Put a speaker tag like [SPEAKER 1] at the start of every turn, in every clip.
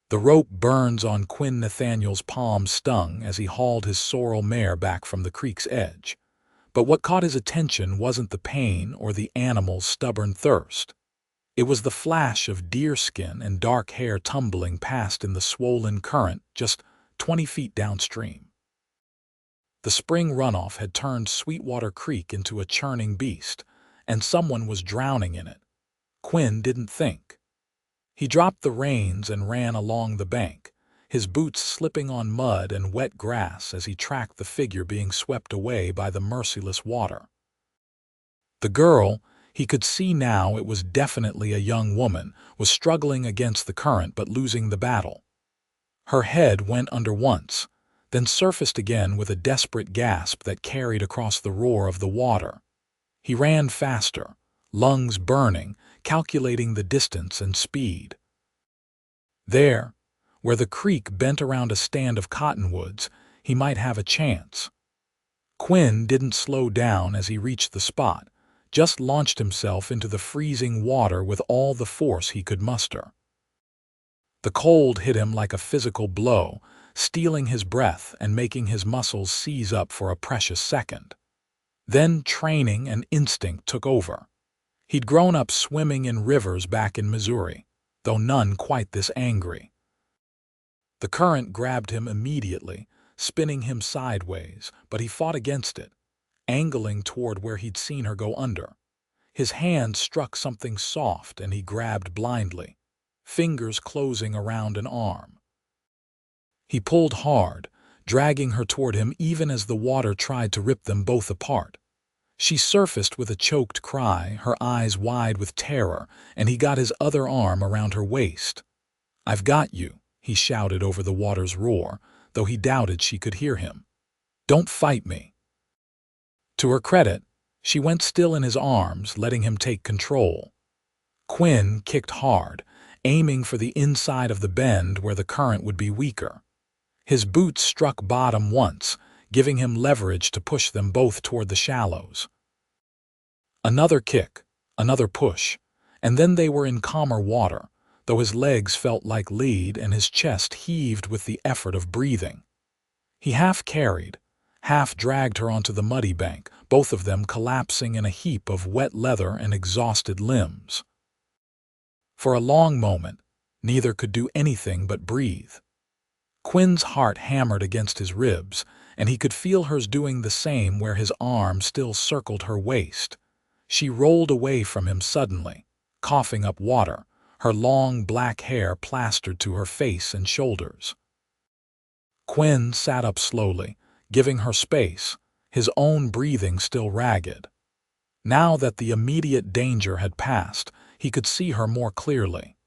[SPEAKER 1] The rope burns on Quinn Nathaniel's palm stung as he hauled his sorrel mare back from the creek's edge. But what caught his attention wasn't the pain or the animal's stubborn thirst. It was the flash of deerskin and dark hair tumbling past in the swollen current just 20 feet downstream. The spring runoff had turned Sweetwater Creek into a churning beast, and someone was drowning in it. Quinn didn't think. He dropped the reins and ran along the bank, his boots slipping on mud and wet grass as he tracked the figure being swept away by the merciless water. The girl, he could see now it was definitely a young woman, was struggling against the current but losing the battle. Her head went under once, then surfaced again with a desperate gasp that carried across the roar of the water. He ran faster, lungs burning, calculating the distance and speed. There, where the creek bent around a stand of cottonwoods, he might have a chance. Quinn didn't slow down as he reached the spot, just launched himself into the freezing water with all the force he could muster. The cold hit him like a physical blow, stealing his breath and making his muscles seize up for a precious second. Then training and instinct took over. He'd grown up swimming in rivers back in Missouri, though none quite this angry. The current grabbed him immediately, spinning him sideways, but he fought against it, angling toward where he'd seen her go under. His hand struck something soft and he grabbed blindly, fingers closing around an arm. He pulled hard, dragging her toward him even as the water tried to rip them both apart. She surfaced with a choked cry, her eyes wide with terror, and he got his other arm around her waist. "I've got you," he shouted over the water's roar, though he doubted she could hear him. "Don't fight me." To her credit, she went still in his arms, letting him take control. Quinn kicked hard, aiming for the inside of the bend where the current would be weaker. His boots struck bottom once, giving him leverage to push them both toward the shallows. Another kick, another push, and then they were in calmer water, though his legs felt like lead and his chest heaved with the effort of breathing. He half carried, half dragged her onto the muddy bank, both of them collapsing in a heap of wet leather and exhausted limbs. For a long moment, neither could do anything but breathe. Quinn's heart hammered against his ribs, and he could feel hers doing the same where his arm still circled her waist. She rolled away from him suddenly, coughing up water, her long black hair plastered to her face and shoulders. Quinn sat up slowly, giving her space, his own breathing still ragged. Now that the immediate danger had passed, he could see her more clearly.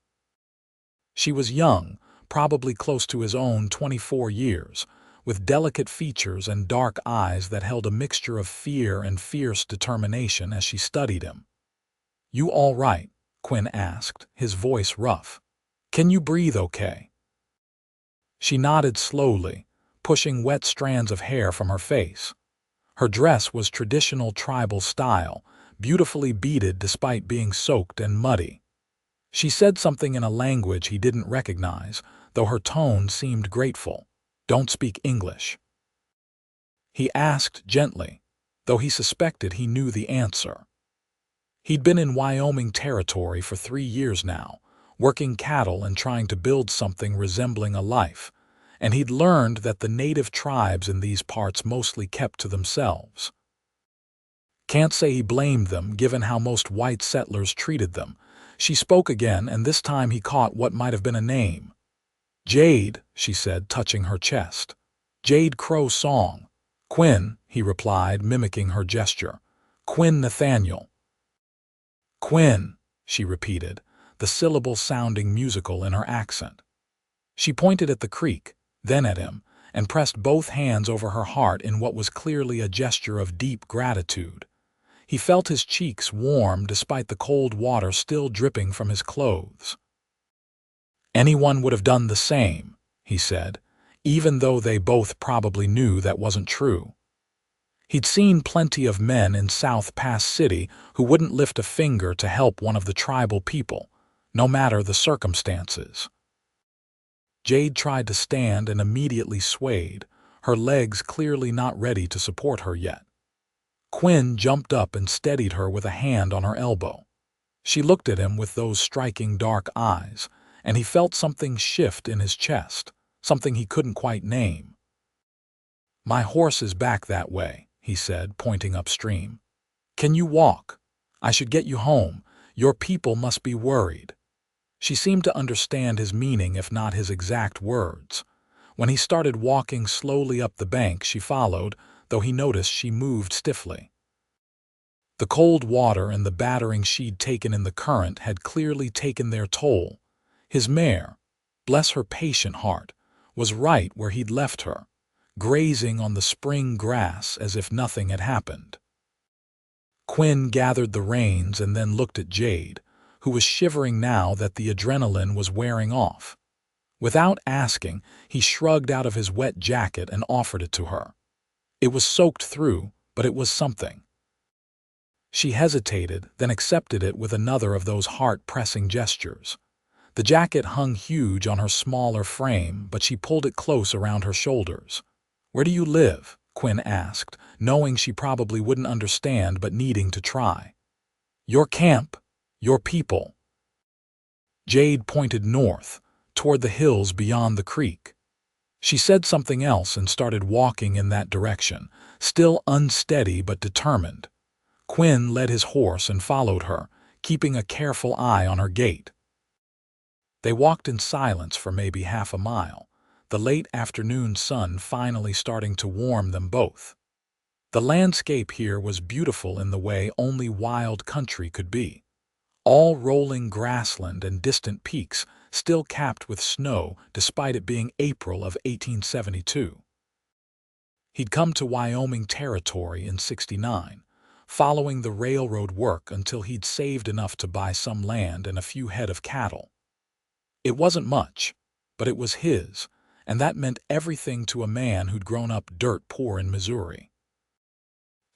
[SPEAKER 1] She was young, probably close to his own 24 years, with delicate features and dark eyes that held a mixture of fear and fierce determination as she studied him. "You all right?" Quinn asked, his voice rough. "Can you breathe okay?" She nodded slowly, pushing wet strands of hair from her face. Her dress was traditional tribal style, beautifully beaded despite being soaked and muddy. She said something in a language he didn't recognize, though her tone seemed grateful. "Don't speak English?" He asked gently, though he suspected he knew the answer. He'd been in Wyoming Territory for 3 years now, working cattle and trying to build something resembling a life, and he'd learned that the native tribes in these parts mostly kept to themselves. Can't say he blamed them, given how most white settlers treated them. She spoke again, and this time he caught what might have been a name. "Jade," she said, touching her chest. "Jade Crow Song." "Quinn," he replied, mimicking her gesture. "Quinn Nathaniel." "Quinn," she repeated, the syllable sounding musical in her accent. She pointed at the creek, then at him, and pressed both hands over her heart in what was clearly a gesture of deep gratitude. He felt his cheeks warm despite the cold water still dripping from his clothes. "Anyone would have done the same," he said, even though they both probably knew that wasn't true. He'd seen plenty of men in South Pass City who wouldn't lift a finger to help one of the tribal people, no matter the circumstances. Jade tried to stand and immediately swayed, her legs clearly not ready to support her yet. Quinn jumped up and steadied her with a hand on her elbow. She looked at him with those striking dark eyes, and he felt something shift in his chest, something he couldn't quite name. "My horse is back that way," he said, pointing upstream. "Can you walk? I should get you home. Your people must be worried." She seemed to understand his meaning, if not his exact words. When he started walking slowly up the bank, she followed, though he noticed she moved stiffly. The cold water and the battering she'd taken in the current had clearly taken their toll. His mare, bless her patient heart, was right where he'd left her, grazing on the spring grass as if nothing had happened. Quinn gathered the reins and then looked at Jade, who was shivering now that the adrenaline was wearing off. Without asking, he shrugged out of his wet jacket and offered it to her. It was soaked through, but it was something. She hesitated, then accepted it with another of those heart-pressing gestures. The jacket hung huge on her smaller frame, but she pulled it close around her shoulders. "Where do you live?" Quinn asked, knowing she probably wouldn't understand but needing to try. "Your camp, your people." Jade pointed north, toward the hills beyond the creek. She said something else and started walking in that direction, still unsteady but determined. Quinn led his horse and followed her, keeping a careful eye on her gait. They walked in silence for maybe half a mile, the late afternoon sun finally starting to warm them both. The landscape here was beautiful in the way only wild country could be. All rolling grassland and distant peaks still capped with snow despite it being April of 1872. He'd come to Wyoming Territory in '69, following the railroad work until he'd saved enough to buy some land and a few head of cattle. It wasn't much, but it was his, and that meant everything to a man who'd grown up dirt poor in Missouri.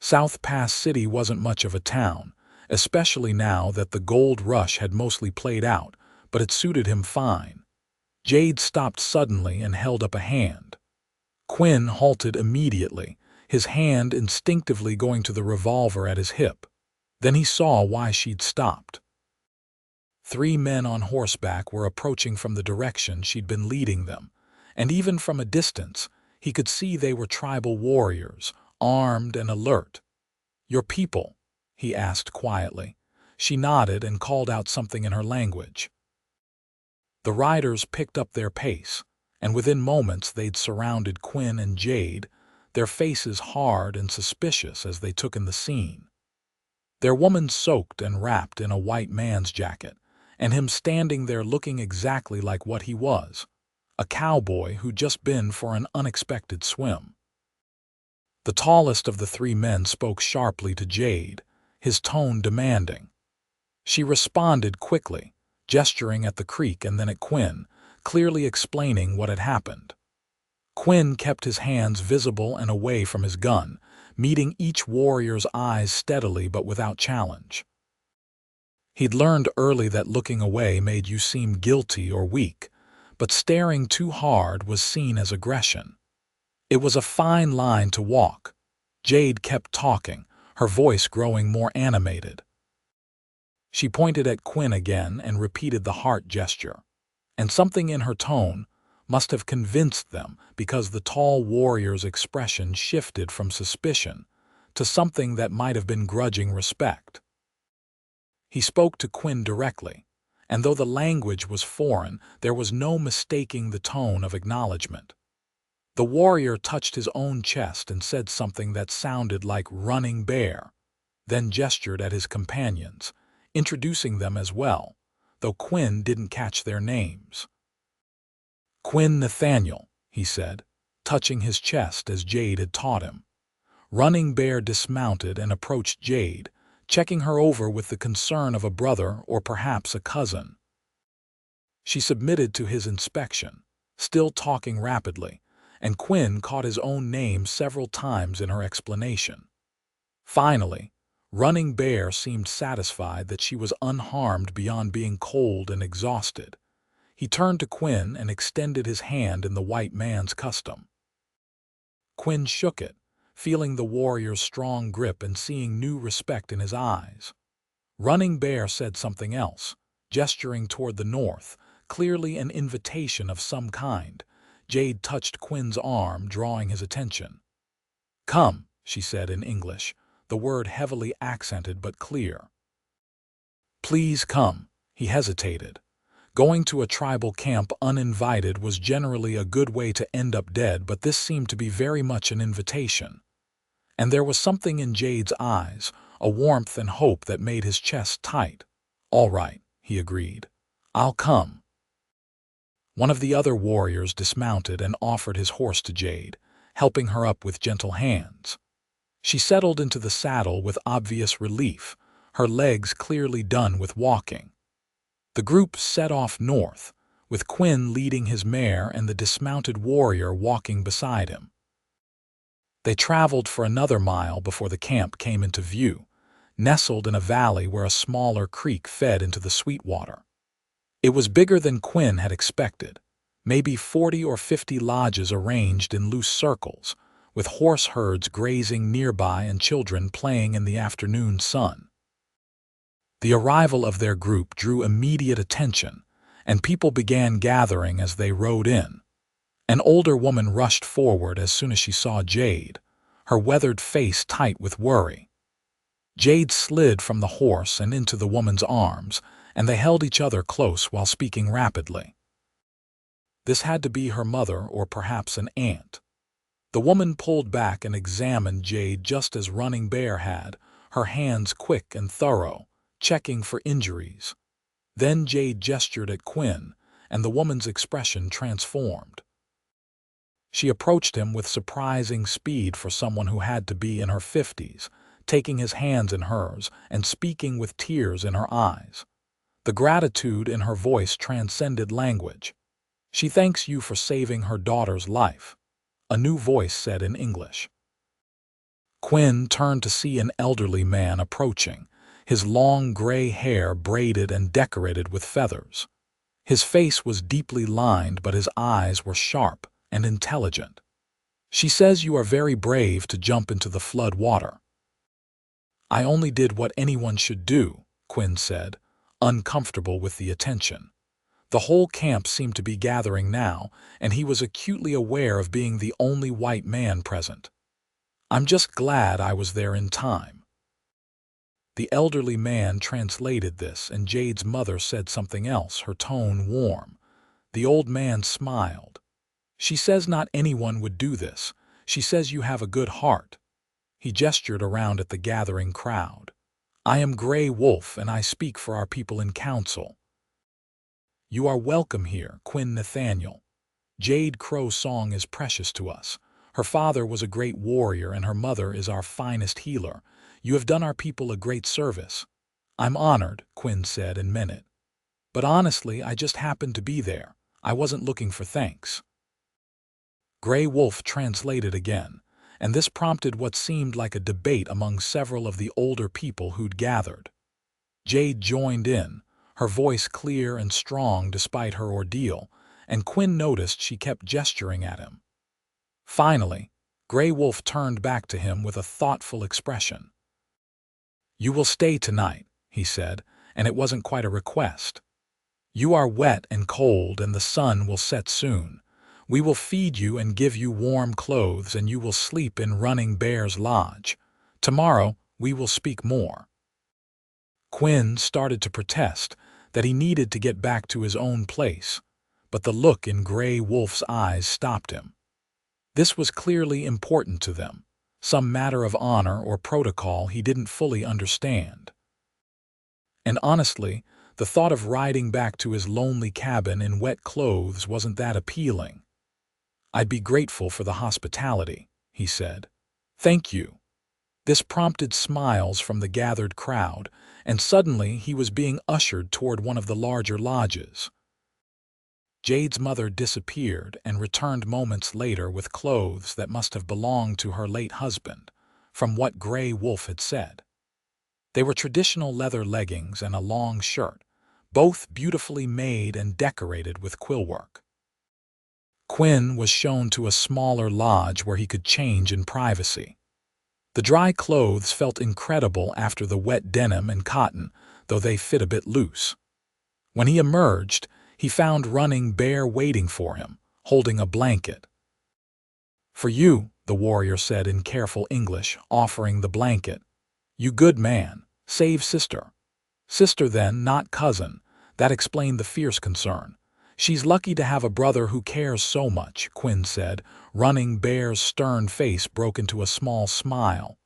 [SPEAKER 1] South Pass City wasn't much of a town, especially now that the gold rush had mostly played out, but it suited him fine. Jade stopped suddenly and held up a hand. Quinn halted immediately, his hand instinctively going to the revolver at his hip. Then he saw why she'd stopped. 3 men on horseback were approaching from the direction she'd been leading them, and even from a distance, he could see they were tribal warriors, armed and alert. "Your people?" he asked quietly. She nodded and called out something in her language. The riders picked up their pace, and within moments they'd surrounded Quinn and Jade, their faces hard and suspicious as they took in the scene. Their woman soaked and wrapped in a white man's jacket, and him standing there looking exactly like what he was, a cowboy who'd just been for an unexpected swim. The tallest of the 3 men spoke sharply to Jade, his tone demanding. She responded quickly, gesturing at the creek and then at Quinn, clearly explaining what had happened. Quinn kept his hands visible and away from his gun, meeting each warrior's eyes steadily but without challenge. He'd learned early that looking away made you seem guilty or weak, but staring too hard was seen as aggression. It was a fine line to walk. Jade kept talking, her voice growing more animated. She pointed at Quinn again and repeated the heart gesture, and something in her tone must have convinced them because the tall warrior's expression shifted from suspicion to something that might have been grudging respect. He spoke to Quinn directly, and though the language was foreign, there was no mistaking the tone of acknowledgement. The warrior touched his own chest and said something that sounded like "running bear," then gestured at his companions, introducing them as well, though Quinn didn't catch their names. "Quinn Nathaniel," he said, touching his chest as Jade had taught him. Running Bear dismounted and approached Jade, checking her over with the concern of a brother or perhaps a cousin. She submitted to his inspection, still talking rapidly, and Quinn caught his own name several times in her explanation. Finally, Running Bear seemed satisfied that she was unharmed beyond being cold and exhausted. He turned to Quinn and extended his hand in the white man's custom. Quinn shook it, feeling the warrior's strong grip and seeing new respect in his eyes. Running Bear said something else, gesturing toward the north, clearly an invitation of some kind. Jade touched Quinn's arm, drawing his attention. "Come," she said in English, the word heavily accented but clear. "Please come." He hesitated. Going to a tribal camp uninvited was generally a good way to end up dead, but this seemed to be very much an invitation. And there was something in Jade's eyes, a warmth and hope that made his chest tight. "All right," he agreed. "I'll come." One of the other warriors dismounted and offered his horse to Jade, helping her up with gentle hands. She settled into the saddle with obvious relief, her legs clearly done with walking. The group set off north, with Quinn leading his mare and the dismounted warrior walking beside him. They traveled for another mile before the camp came into view, nestled in a valley where a smaller creek fed into the Sweetwater. It was bigger than Quinn had expected, maybe 40 or 50 lodges arranged in loose circles, with horse herds grazing nearby and children playing in the afternoon sun. The arrival of their group drew immediate attention, and people began gathering as they rode in. An older woman rushed forward as soon as she saw Jade, her weathered face tight with worry. Jade slid from the horse and into the woman's arms, and they held each other close while speaking rapidly. This had to be her mother or perhaps an aunt. The woman pulled back and examined Jade just as Running Bear had, her hands quick and thorough, checking for injuries. Then Jade gestured at Quinn, and the woman's expression transformed. She approached him with surprising speed for someone who had to be in her 50s, taking his hands in hers and speaking with tears in her eyes. The gratitude in her voice transcended language. "She thanks you for saving her daughter's life," a new voice said in English. Quinn turned to see an elderly man approaching, his long gray hair braided and decorated with feathers. His face was deeply lined, but his eyes were sharp and intelligent. "She says you are very brave to jump into the flood water." "I only did what anyone should do," Quinn said, uncomfortable with the attention. The whole camp seemed to be gathering now, and he was acutely aware of being the only white man present. "I'm just glad I was there in time." The elderly man translated this, and Jade's mother said something else, her tone warm. The old man smiled. "She says not anyone would do this. She says you have a good heart." He gestured around at the gathering crowd. "I am Gray Wolf, and I speak for our people in council." "You are welcome here, Quinn Nathaniel. Jade Crow Song is precious to us. Her father was a great warrior, and her mother is our finest healer. You have done our people a great service." "I'm honored," Quinn said and meant it. "But honestly, I just happened to be there. I wasn't looking for thanks." Gray Wolf translated again, and this prompted what seemed like a debate among several of the older people who'd gathered. Jade joined in, her voice clear and strong despite her ordeal, and Quinn noticed she kept gesturing at him. Finally, Gray Wolf turned back to him with a thoughtful expression. "You will stay tonight," he said, and it wasn't quite a request. "You are wet and cold, and the sun will set soon. We will feed you and give you warm clothes, and you will sleep in Running Bear's lodge. Tomorrow we will speak more." Quinn started to protest that he needed to get back to his own place, but the look in Gray Wolf's eyes stopped him. This was clearly important to them, some matter of honor or protocol he didn't fully understand. And honestly, the thought of riding back to his lonely cabin in wet clothes wasn't that appealing. "I'd be grateful for the hospitality," he said. "Thank you." This prompted smiles from the gathered crowd, and suddenly he was being ushered toward one of the larger lodges. Jade's mother disappeared and returned moments later with clothes that must have belonged to her late husband, from what Gray Wolf had said. They were traditional leather leggings and a long shirt, both beautifully made and decorated with quillwork. Quinn was shown to a smaller lodge where he could change in privacy. The dry clothes felt incredible after the wet denim and cotton, though they fit a bit loose. When he emerged, he found Running Bear waiting for him, holding a blanket. "For you," the warrior said in careful English, offering the blanket. "You good man. Save sister." "Sister then, not cousin." That explained the fierce concern. "She's lucky to have a brother who cares so much," Quinn said. Running Bear's stern face broke into a small smile.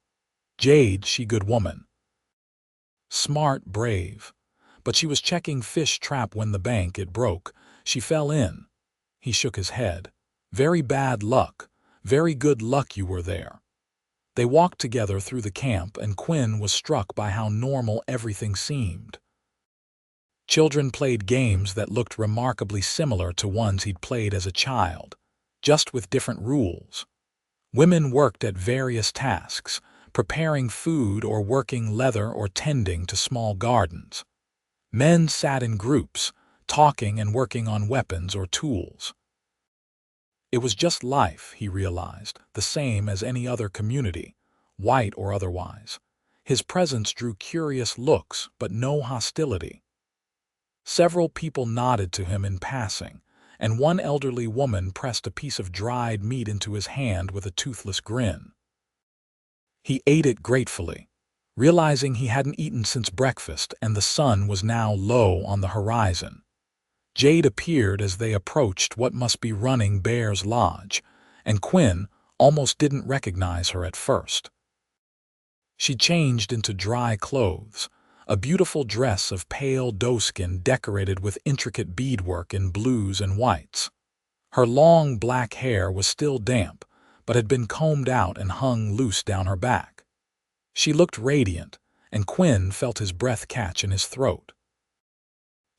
[SPEAKER 1] "Jade, she good woman. Smart, brave. But she was checking fish trap when the bank, it broke. She fell in." He shook his head. "Very bad luck. Very good luck you were there." They walked together through the camp, and Quinn was struck by how normal everything seemed. Children played games that looked remarkably similar to ones he'd played as a child, just with different rules. Women worked at various tasks, preparing food or working leather or tending to small gardens. Men sat in groups, talking and working on weapons or tools. It was just life, he realized, the same as any other community, white or otherwise. His presence drew curious looks, but no hostility. Several people nodded to him in passing, and one elderly woman pressed a piece of dried meat into his hand with a toothless grin. He ate it gratefully, realizing he hadn't eaten since breakfast and the sun was now low on the horizon. Jade appeared as they approached what must be Running Bear's lodge, and Quinn almost didn't recognize her at first. She changed into dry clothes, a beautiful dress of pale doeskin decorated with intricate beadwork in blues and whites. Her long black hair was still damp, but had been combed out and hung loose down her back. She looked radiant, and Quinn felt his breath catch in his throat.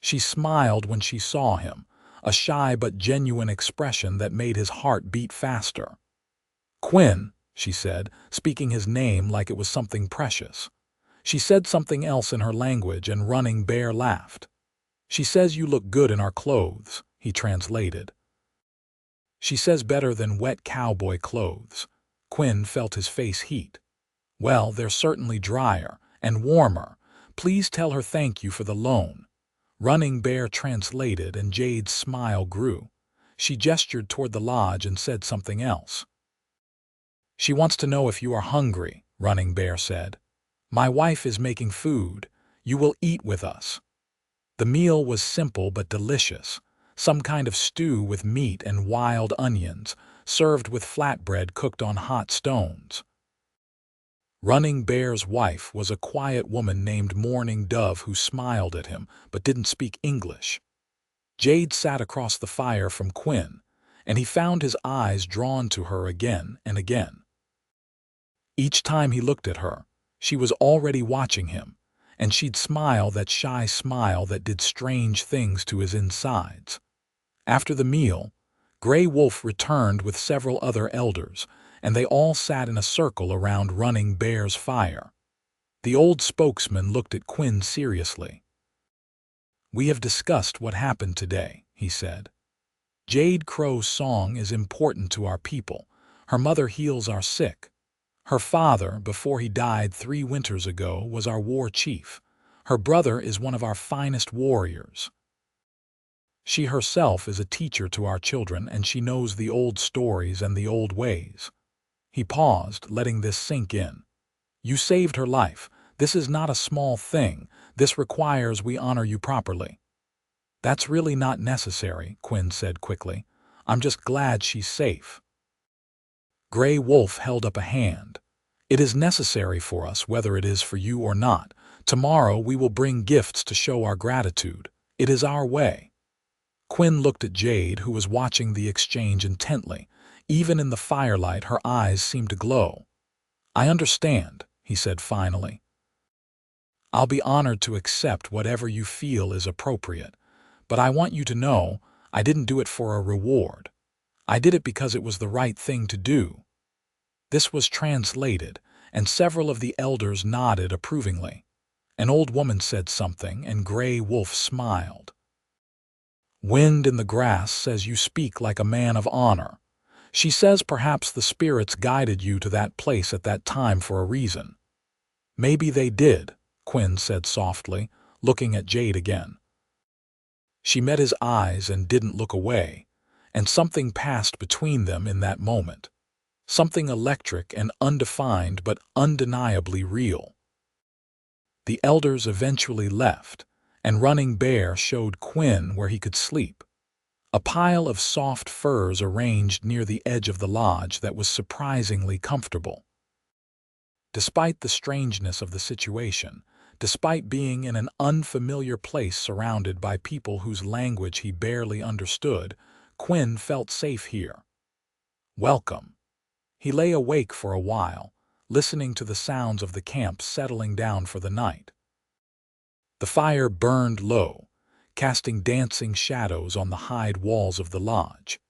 [SPEAKER 1] She smiled when she saw him, a shy but genuine expression that made his heart beat faster. "Quinn," she said, speaking his name like it was something precious. She said something else in her language, and Running Bear laughed. "She says you look good in our clothes," he translated. "She says better than wet cowboy clothes." Quinn felt his face heat. "Well, they're certainly drier and warmer. Please tell her thank you for the loan." Running Bear translated, and Jade's smile grew. She gestured toward the lodge and said something else. "She wants to know if you are hungry," Running Bear said. "My wife is making food. You will eat with us." The meal was simple but delicious, some kind of stew with meat and wild onions, served with flatbread cooked on hot stones. Running Bear's wife was a quiet woman named Morning Dove who smiled at him but didn't speak English. Jade sat across the fire from Quinn, and he found his eyes drawn to her again and again. Each time he looked at her, she was already watching him, and she'd smile that shy smile that did strange things to his insides. After the meal, Gray Wolf returned with several other elders, and they all sat in a circle around Running Bear's fire. The old spokesman looked at Quinn seriously. "We have discussed what happened today," he said. "Jade Crow Song is important to our people. Her mother heals our sick. Her father, before he died 3 winters ago, was our war chief. Her brother is one of our finest warriors. She herself is a teacher to our children, and she knows the old stories and the old ways." He paused, letting this sink in. "You saved her life. This is not a small thing. This requires we honor you properly." "That's really not necessary," Quinn said quickly. "I'm just glad she's safe." Gray Wolf held up a hand. "It is necessary for us, whether it is for you or not. Tomorrow we will bring gifts to show our gratitude. It is our way." Quinn looked at Jade, who was watching the exchange intently. Even in the firelight, her eyes seemed to glow. "I understand," he said finally. "I'll be honored to accept whatever you feel is appropriate. But I want you to know I didn't do it for a reward. I did it because it was the right thing to do." This was translated, and several of the elders nodded approvingly. An old woman said something, and Gray Wolf smiled. Wind in the grass says you speak like a man of honor. She says perhaps the spirits guided you to that place at that time for a reason. Maybe they did, Quinn said softly, looking at Jade again. She met his eyes and didn't look away, and something passed between them in that moment. Something electric and undefined but undeniably real. The elders eventually left, and Running Bear showed Quinn where he could sleep. A pile of soft furs arranged near the edge of the lodge that was surprisingly comfortable. Despite the strangeness of the situation, despite being in an unfamiliar place surrounded by people whose language he barely understood, Quinn felt safe here. Welcome. He lay awake for a while, listening to the sounds of the camp settling down for the night. The fire burned low, casting dancing shadows on the hide walls of the lodge.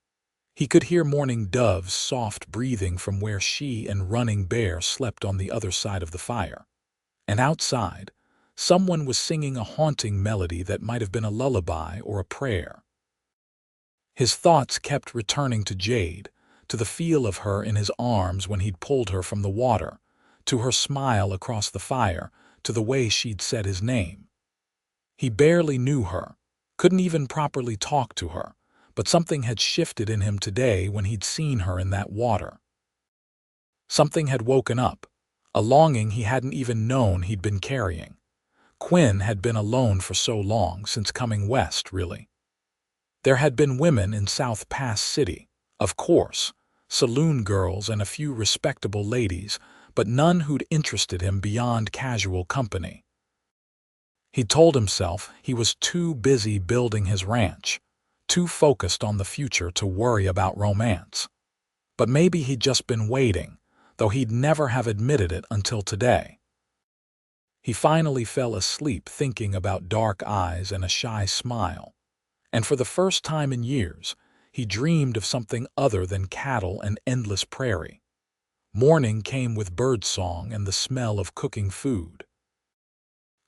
[SPEAKER 1] He could hear Mourning Dove's soft breathing from where she and Running Bear slept on the other side of the fire. And outside, someone was singing a haunting melody that might have been a lullaby or a prayer. His thoughts kept returning to Jade, to the feel of her in his arms when he'd pulled her from the water, to her smile across the fire, to the way she'd said his name. He barely knew her, couldn't even properly talk to her, but something had shifted in him today when he'd seen her in that water. Something had woken up, a longing he hadn't even known he'd been carrying. Quinn had been alone for so long, since coming west, really. There had been women in South Pass City, of course, saloon girls and a few respectable ladies, but none who'd interested him beyond casual company. He told himself he was too busy building his ranch, too focused on the future to worry about romance. But maybe he'd just been waiting, though he'd never have admitted it until today. He finally fell asleep thinking about dark eyes and a shy smile, and for the first time in years, he dreamed of something other than cattle and endless prairie. Morning came with birdsong and the smell of cooking food.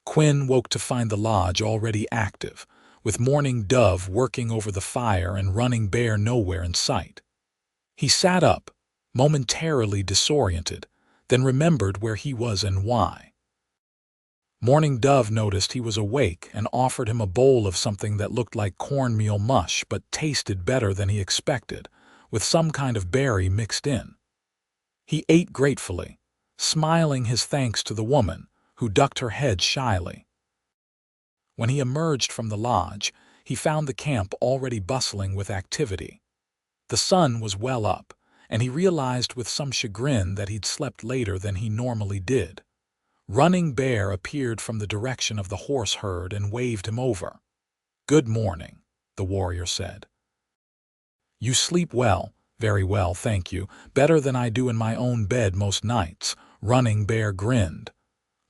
[SPEAKER 1] Quinn woke to find the lodge already active, with Mourning Dove working over the fire and Running Bear nowhere in sight. He sat up, momentarily disoriented, then remembered where he was and why. Mourning Dove noticed he was awake and offered him a bowl of something that looked like cornmeal mush but tasted better than he expected, with some kind of berry mixed in. He ate gratefully, smiling his thanks to the woman, who ducked her head shyly. When he emerged from the lodge, he found the camp already bustling with activity. The sun was well up, and he realized with some chagrin that he'd slept later than he normally did. Running Bear appeared from the direction of the horse herd and waved him over. "Good morning," the warrior said. "You sleep well." "Very well, thank you. Better than I do in my own bed most nights," Running Bear grinned.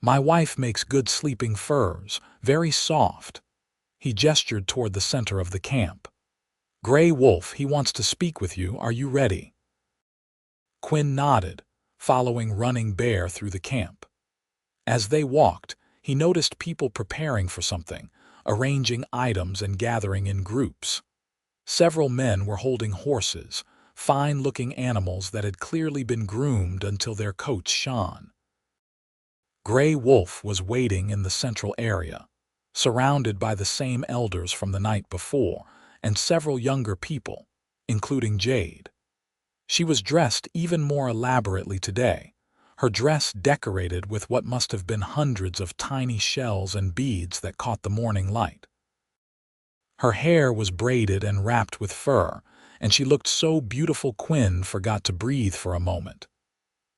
[SPEAKER 1] "My wife makes good sleeping furs, very soft." He gestured toward the center of the camp. "Gray Wolf, he wants to speak with you. Are you ready?" Quinn nodded, following Running Bear through the camp. As they walked, he noticed people preparing for something, arranging items and gathering in groups. Several men were holding horses, fine-looking animals that had clearly been groomed until their coats shone. Gray Wolf was waiting in the central area, surrounded by the same elders from the night before and several younger people, including Jade. She was dressed even more elaborately today, her dress decorated with what must have been hundreds of tiny shells and beads that caught the morning light. Her hair was braided and wrapped with fur, and she looked so beautiful Quinn forgot to breathe for a moment.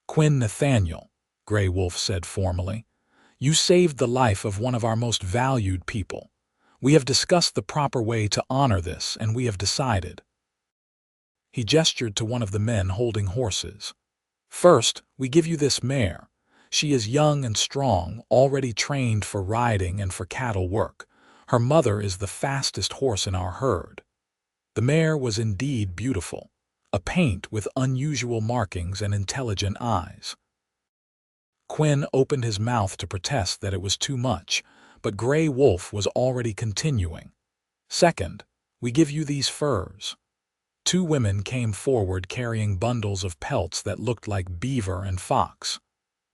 [SPEAKER 1] "Quinn Nathaniel," Gray Wolf said formally, "you saved the life of one of our most valued people. We have discussed the proper way to honor this, and we have decided." He gestured to one of the men holding horses. "First, we give you this mare. She is young and strong, already trained for riding and for cattle work. Her mother is the fastest horse in our herd." The mare was indeed beautiful, a paint with unusual markings and intelligent eyes. Quinn opened his mouth to protest that it was too much, but Gray Wolf was already continuing. Second, we give you these furs. Two women came forward carrying bundles of pelts that looked like beaver and fox.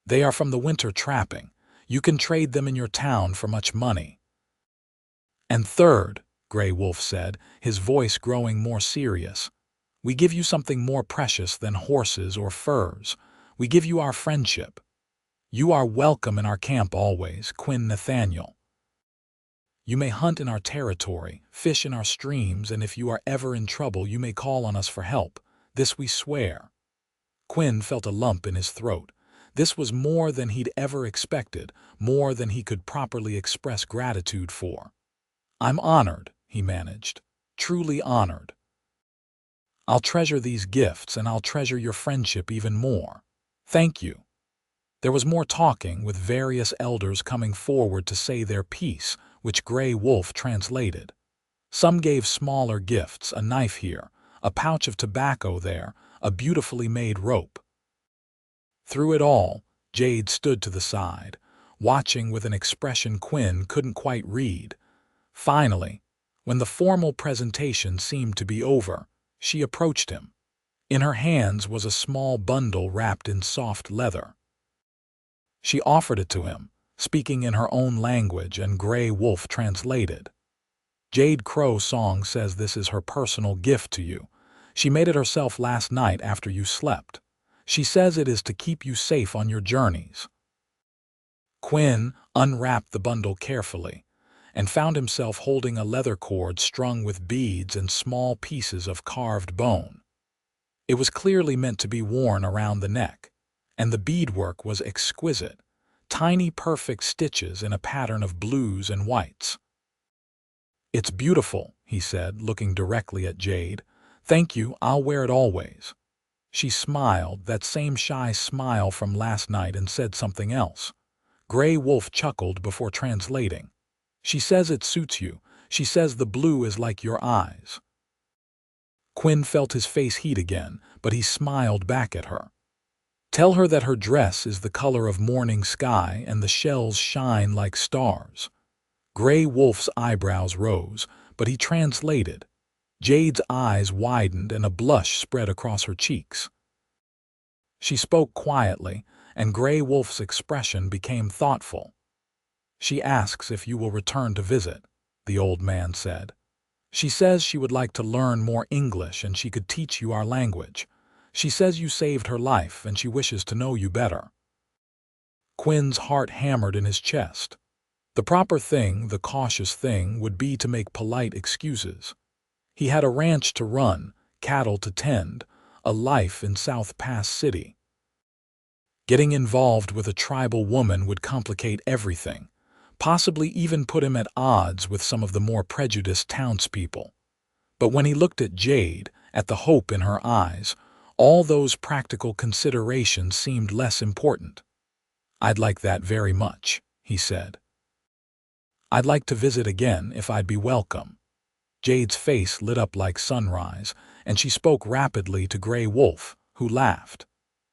[SPEAKER 1] They are from the winter trapping. You can trade them in your town for much money. And third, Gray Wolf said, his voice growing more serious, we give you something more precious than horses or furs. We give you our friendship. You are welcome in our camp always, Quinn Nathaniel. You may hunt in our territory, fish in our streams, and if you are ever in trouble, you may call on us for help. This we swear. Quinn felt a lump in his throat. This was more than he'd ever expected, more than he could properly express gratitude for. I'm honored, he managed. Truly honored. I'll treasure these gifts, and I'll treasure your friendship even more. Thank you. There was more talking, with various elders coming forward to say their piece, which Gray Wolf translated. Some gave smaller gifts, a knife here, a pouch of tobacco there, a beautifully made rope. Through it all, Jade stood to the side, watching with an expression Quinn couldn't quite read. Finally, when the formal presentation seemed to be over, she approached him. In her hands was a small bundle wrapped in soft leather. She offered it to him, speaking in her own language, and Gray Wolf translated. Jade Crow Song says this is her personal gift to you. She made it herself last night after you slept. She says it is to keep you safe on your journeys. Quinn unwrapped the bundle carefully and found himself holding a leather cord strung with beads and small pieces of carved bone. It was clearly meant to be worn around the neck, and the beadwork was exquisite, tiny perfect stitches in a pattern of blues and whites. It's beautiful, he said, looking directly at Jade. Thank you, I'll wear it always. She smiled, that same shy smile from last night, and said something else. Gray Wolf chuckled before translating. She says it suits you. She says the blue is like your eyes. Quinn felt his face heat again, but he smiled back at her. Tell her that her dress is the color of morning sky and the shells shine like stars. Gray Wolf's eyebrows rose, but he translated. Jade's eyes widened and a blush spread across her cheeks. She spoke quietly, and Gray Wolf's expression became thoughtful. She asks if you will return to visit, the old man said. She says she would like to learn more English and she could teach you our language. She says you saved her life and she wishes to know you better. Quinn's heart hammered in his chest. The proper thing, the cautious thing, would be to make polite excuses. He had a ranch to run, cattle to tend, a life in South Pass City. Getting involved with a tribal woman would complicate everything, possibly even put him at odds with some of the more prejudiced townspeople. But when he looked at Jade, at the hope in her eyes, all those practical considerations seemed less important. I'd like that very much, he said. I'd like to visit again if I'd be welcome. Jade's face lit up like sunrise, and she spoke rapidly to Gray Wolf, who laughed.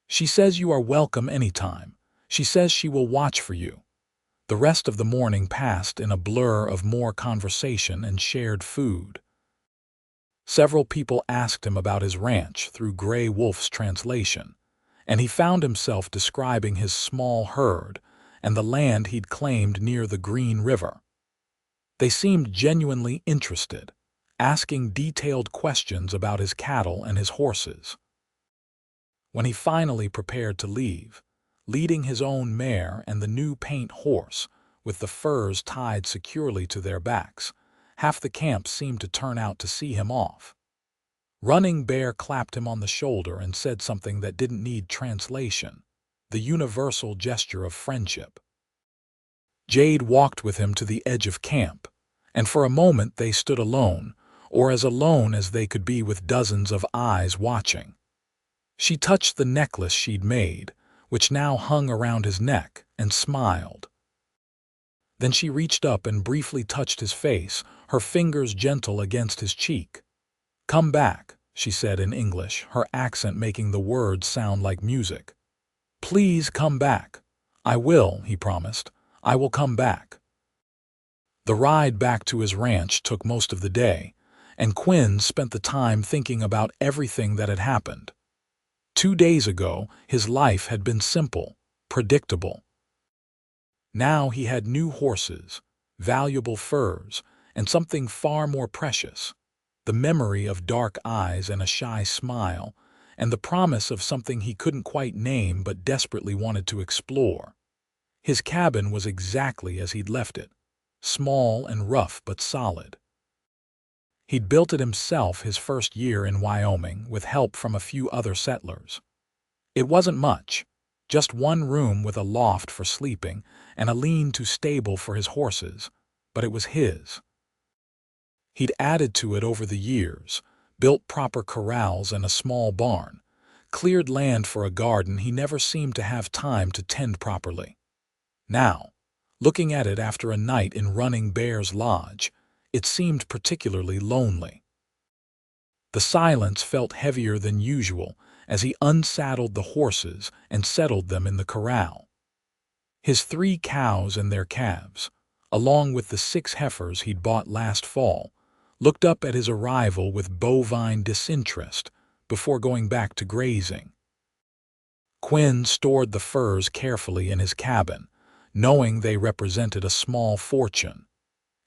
[SPEAKER 1] She says you are welcome anytime. She says she will watch for you. The rest of the morning passed in a blur of more conversation and shared food. Several people asked him about his ranch through Gray Wolf's translation, and he found himself describing his small herd and the land he'd claimed near the Green River. They seemed genuinely interested, asking detailed questions about his cattle and his horses. When he finally prepared to leave, leading his own mare and the new paint horse, with the furs tied securely to their backs, half the camp seemed to turn out to see him off. Running Bear clapped him on the shoulder and said something that didn't need translation, the universal gesture of friendship. Jade walked with him to the edge of camp, and for a moment they stood alone, or as alone as they could be with dozens of eyes watching. She touched the necklace she'd made, which now hung around his neck, and smiled. Then she reached up and briefly touched his face, her fingers gentle against his cheek. Come back, she said in English, her accent making the words sound like music. Please come back. "I will," he promised. "I will come back." The ride back to his ranch took most of the day, and Quinn spent the time thinking about everything that had happened. 2 days ago, his life had been simple, predictable. Now he had new horses, valuable furs, and something far more precious: the memory of dark eyes and a shy smile, and the promise of something he couldn't quite name but desperately wanted to explore. His cabin was exactly as he'd left it, small and rough but solid. He'd built it himself his first year in Wyoming with help from a few other settlers. It wasn't much, just one room with a loft for sleeping and a lean-to stable for his horses, but it was his. He'd added to it over the years, built proper corrals and a small barn, cleared land for a garden he never seemed to have time to tend properly. Now, looking at it after a night in Running Bear's lodge, it seemed particularly lonely. The silence felt heavier than usual as he unsaddled the horses and settled them in the corral. His 3 cows and their calves, along with the 6 heifers he'd bought last fall, looked up at his arrival with bovine disinterest before going back to grazing. Quinn stored the furs carefully in his cabin, knowing they represented a small fortune.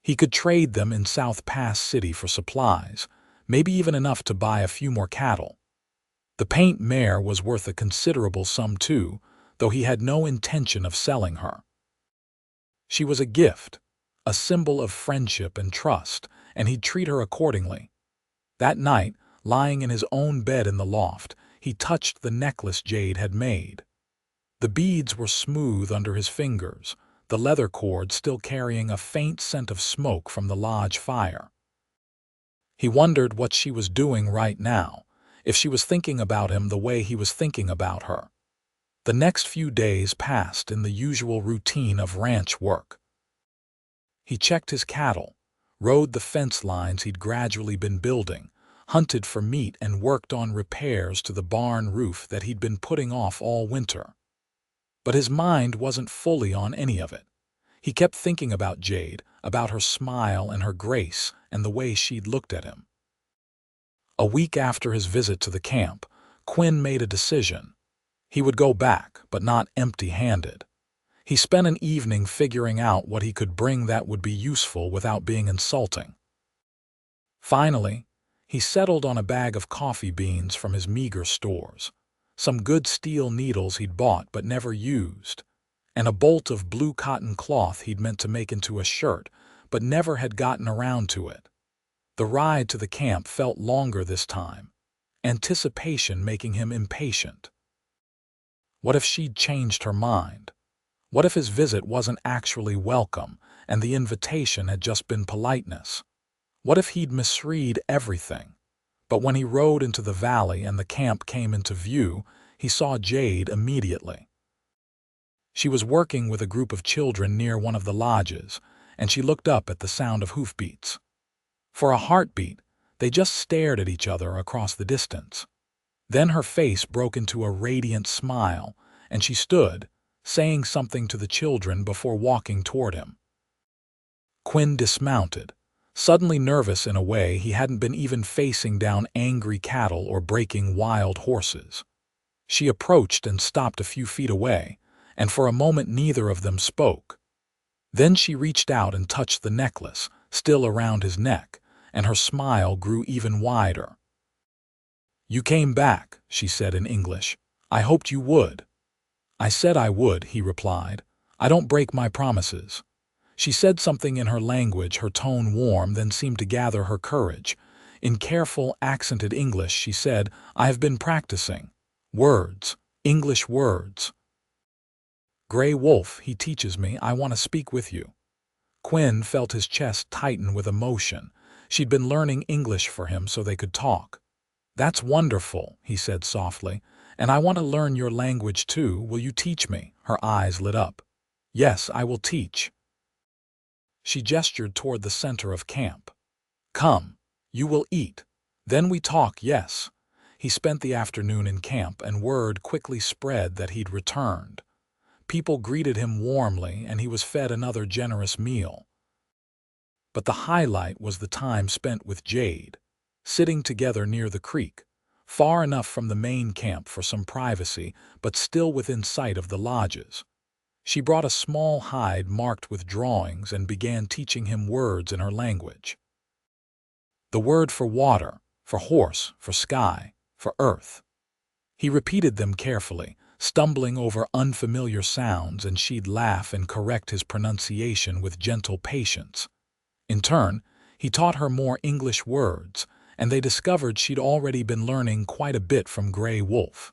[SPEAKER 1] He could trade them in South Pass City for supplies, maybe even enough to buy a few more cattle. The paint mare was worth a considerable sum too, though he had no intention of selling her. She was a gift, a symbol of friendship and trust, and he'd treat her accordingly. That night, lying in his own bed in the loft, he touched the necklace Jade had made. The beads were smooth under his fingers, the leather cord still carrying a faint scent of smoke from the lodge fire. He wondered what she was doing right now, if she was thinking about him the way he was thinking about her. The next few days passed in the usual routine of ranch work. He checked his cattle, rode the fence lines he'd gradually been building, hunted for meat and worked on repairs to the barn roof that he'd been putting off all winter. But his mind wasn't fully on any of it. He kept thinking about Jade, about her smile and her grace and the way she'd looked at him. A week after his visit to the camp, Quinn made a decision. He would go back, but not empty-handed. He spent an evening figuring out what he could bring that would be useful without being insulting. Finally, he settled on a bag of coffee beans from his meager stores, some good steel needles he'd bought but never used, and a bolt of blue cotton cloth he'd meant to make into a shirt but never had gotten around to it. The ride to the camp felt longer this time, anticipation making him impatient. What if she'd changed her mind? What if his visit wasn't actually welcome and the invitation had just been politeness? What if he'd misread everything? But when he rode into the valley and the camp came into view, he saw Jade immediately. She was working with a group of children near one of the lodges, and she looked up at the sound of hoofbeats. For a heartbeat, they just stared at each other across the distance. Then her face broke into a radiant smile, and she stood, saying something to the children before walking toward him. Quinn dismounted, suddenly nervous in a way he hadn't been even facing down angry cattle or breaking wild horses. She approached and stopped a few feet away, and for a moment neither of them spoke. Then she reached out and touched the necklace, still around his neck, and her smile grew even wider. "You came back," she said in English. "I hoped you would." "I said I would," he replied. "I don't break my promises." She said something in her language, her tone warm, then seemed to gather her courage. In careful, accented English, she said, "I have been practicing. Words. English words. Gray Wolf, he teaches me. I want to speak with you." Quinn felt his chest tighten with emotion. She'd been learning English for him so they could talk. "That's wonderful," he said softly. "And I want to learn your language too. Will you teach me?" Her eyes lit up. "Yes, I will teach." She gestured toward the center of camp. "Come. You will eat. Then we talk, yes." He spent the afternoon in camp, and word quickly spread that he'd returned. People greeted him warmly, and he was fed another generous meal. But the highlight was the time spent with Jade, sitting together near the creek, far enough from the main camp for some privacy, but still within sight of the lodges. She brought a small hide marked with drawings and began teaching him words in her language. The word for water, for horse, for sky, for earth. He repeated them carefully, stumbling over unfamiliar sounds, and she'd laugh and correct his pronunciation with gentle patience. In turn, he taught her more English words, and they discovered she'd already been learning quite a bit from Grey Wolf.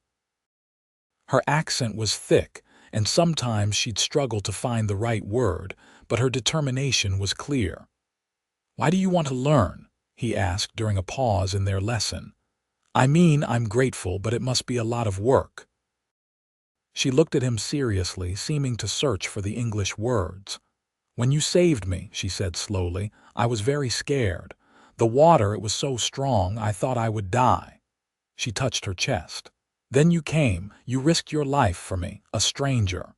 [SPEAKER 1] Her accent was thick, and sometimes she'd struggle to find the right word, but her determination was clear. "Why do you want to learn?" he asked during a pause in their lesson. "I mean, I'm grateful, but it must be a lot of work." She looked at him seriously, seeming to search for the English words. "When you saved me," she said slowly, "I was very scared. The water, it was so strong, I thought I would die." She touched her chest. "Then you came, you risked your life for me, a stranger."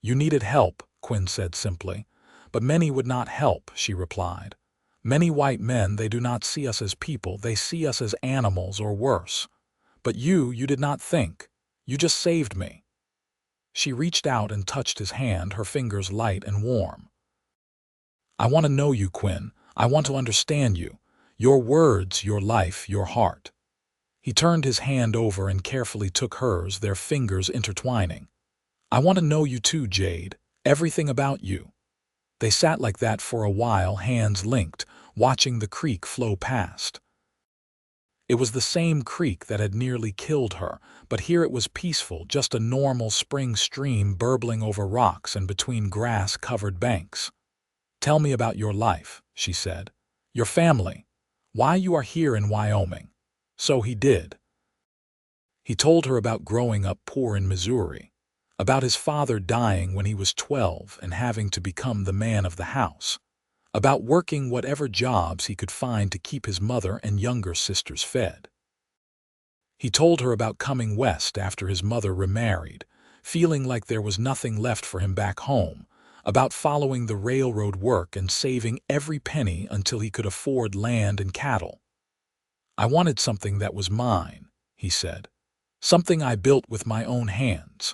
[SPEAKER 1] "You needed help," Quinn said simply. "But many would not help," she replied. "Many white men, they do not see us as people, they see us as animals or worse. But you did not think. You just saved me." She reached out and touched his hand, her fingers light and warm. "I want to know you, Quinn. I want to understand you. Your words, your life, your heart." He turned his hand over and carefully took hers, their fingers intertwining. "I want to know you too, Jade. Everything about you." They sat like that for a while, hands linked, watching the creek flow past. It was the same creek that had nearly killed her, but here it was peaceful, just a normal spring stream burbling over rocks and between grass-covered banks. "Tell me about your life," she said. "Your family. Why you are here in Wyoming." So he did. He told her about growing up poor in Missouri, about his father dying when he was 12 and having to become the man of the house, about working whatever jobs he could find to keep his mother and younger sisters fed. He told her about coming west after his mother remarried, feeling like there was nothing left for him back home, about following the railroad work and saving every penny until he could afford land and cattle. "I wanted something that was mine," he said. "Something I built with my own hands.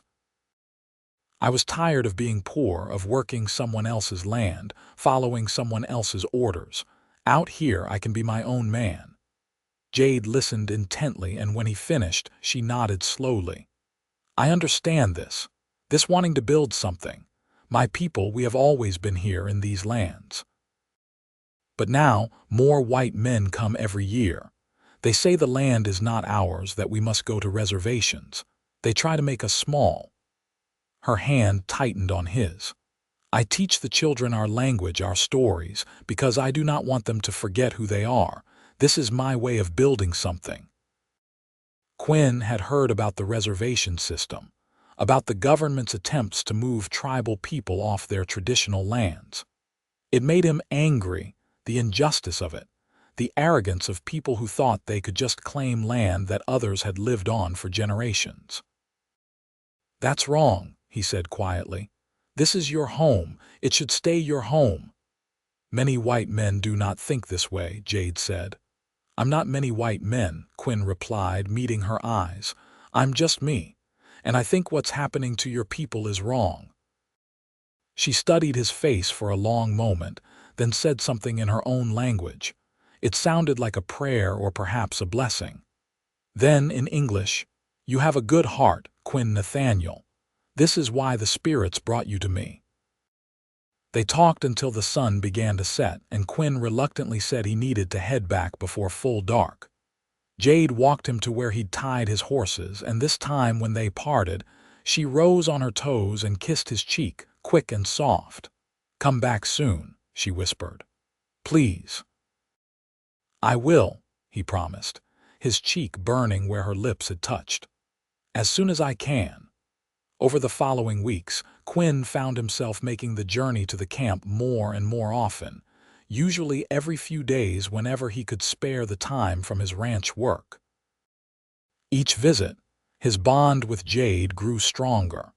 [SPEAKER 1] I was tired of being poor, of working someone else's land, following someone else's orders. Out here I can be my own man." Jade listened intently, and when he finished, she nodded slowly. "I understand this. This wanting to build something. My people, we have always been here in these lands. But now, more white men come every year. They say the land is not ours, that we must go to reservations. They try to make us small." Her hand tightened on his. "I teach the children our language, our stories, because I do not want them to forget who they are. This is my way of building something." Quinn had heard about the reservation system, about the government's attempts to move tribal people off their traditional lands. It made him angry, the injustice of it, the arrogance of people who thought they could just claim land that others had lived on for generations. "That's wrong," he said quietly. "This is your home. It should stay your home." "Many white men do not think this way," Jade said. "I'm not many white men," Quinn replied, meeting her eyes. "I'm just me, and I think what's happening to your people is wrong." She studied his face for a long moment, then said something in her own language. It sounded like a prayer or perhaps a blessing. Then, in English, "You have a good heart, Quinn Nathaniel. This is why the spirits brought you to me." They talked until the sun began to set, and Quinn reluctantly said he needed to head back before full dark. Jade walked him to where he'd tied his horses, and this time when they parted, she rose on her toes and kissed his cheek, quick and soft. "Come back soon," she whispered. "Please." "I will," he promised, his cheek burning where her lips had touched. "As soon as I can." Over the following weeks, Quinn found himself making the journey to the camp more and more often, usually every few days whenever he could spare the time from his ranch work. Each visit, his bond with Jade grew stronger.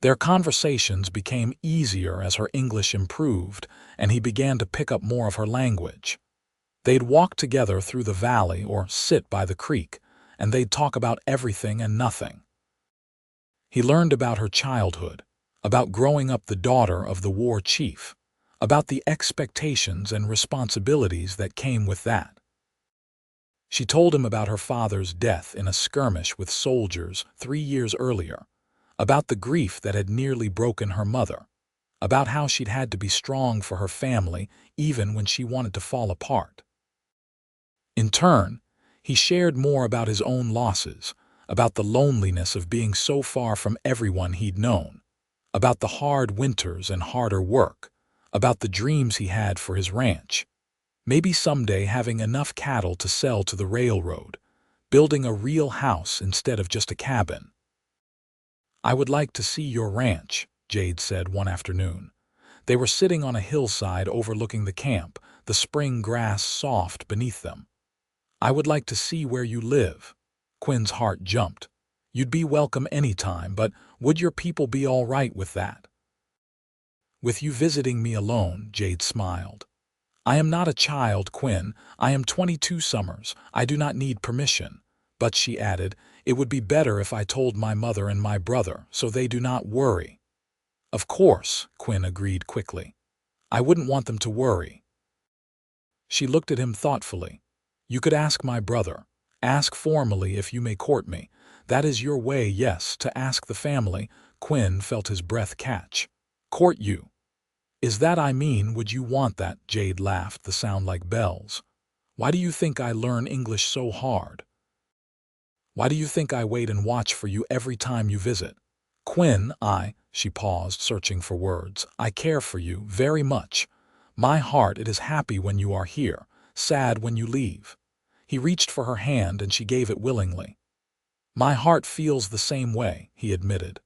[SPEAKER 1] Their conversations became easier as her English improved, and he began to pick up more of her language. They'd walk together through the valley or sit by the creek, and they'd talk about everything and nothing. He learned about her childhood, about growing up the daughter of the war chief, about the expectations and responsibilities that came with that. She told him about her father's death in a skirmish with soldiers 3 years earlier, about the grief that had nearly broken her mother, about how she'd had to be strong for her family even when she wanted to fall apart. In turn, he shared more about his own losses, about the loneliness of being so far from everyone he'd known, about the hard winters and harder work, about the dreams he had for his ranch, maybe someday having enough cattle to sell to the railroad, building a real house instead of just a cabin. "I would like to see your ranch," Jade said one afternoon. They were sitting on a hillside overlooking the camp, the spring grass soft beneath them. "I would like to see where you live." Quinn's heart jumped. "You'd be welcome any time, but would your people be all right with that?" "With you visiting me alone," Jade smiled. "I am not a child, Quinn. I am 22 summers. I do not need permission." But she added, "It would be better if I told my mother and my brother, so they do not worry." "Of course," Quinn agreed quickly. "I wouldn't want them to worry." She looked at him thoughtfully. "You could ask my brother. Ask formally if you may court me. That is your way, yes, to ask the family." Quinn felt his breath catch. "Court you? Is that I mean, would you want that?" Jade laughed, the sound like bells. "Why do you think I learn English so hard? Why do you think I wait and watch for you every time you visit?" "Quinn, she paused, searching for words. "I care for you very much. My heart, it is happy when you are here, sad when you leave." He reached for her hand and she gave it willingly. "My heart feels the same way," he admitted.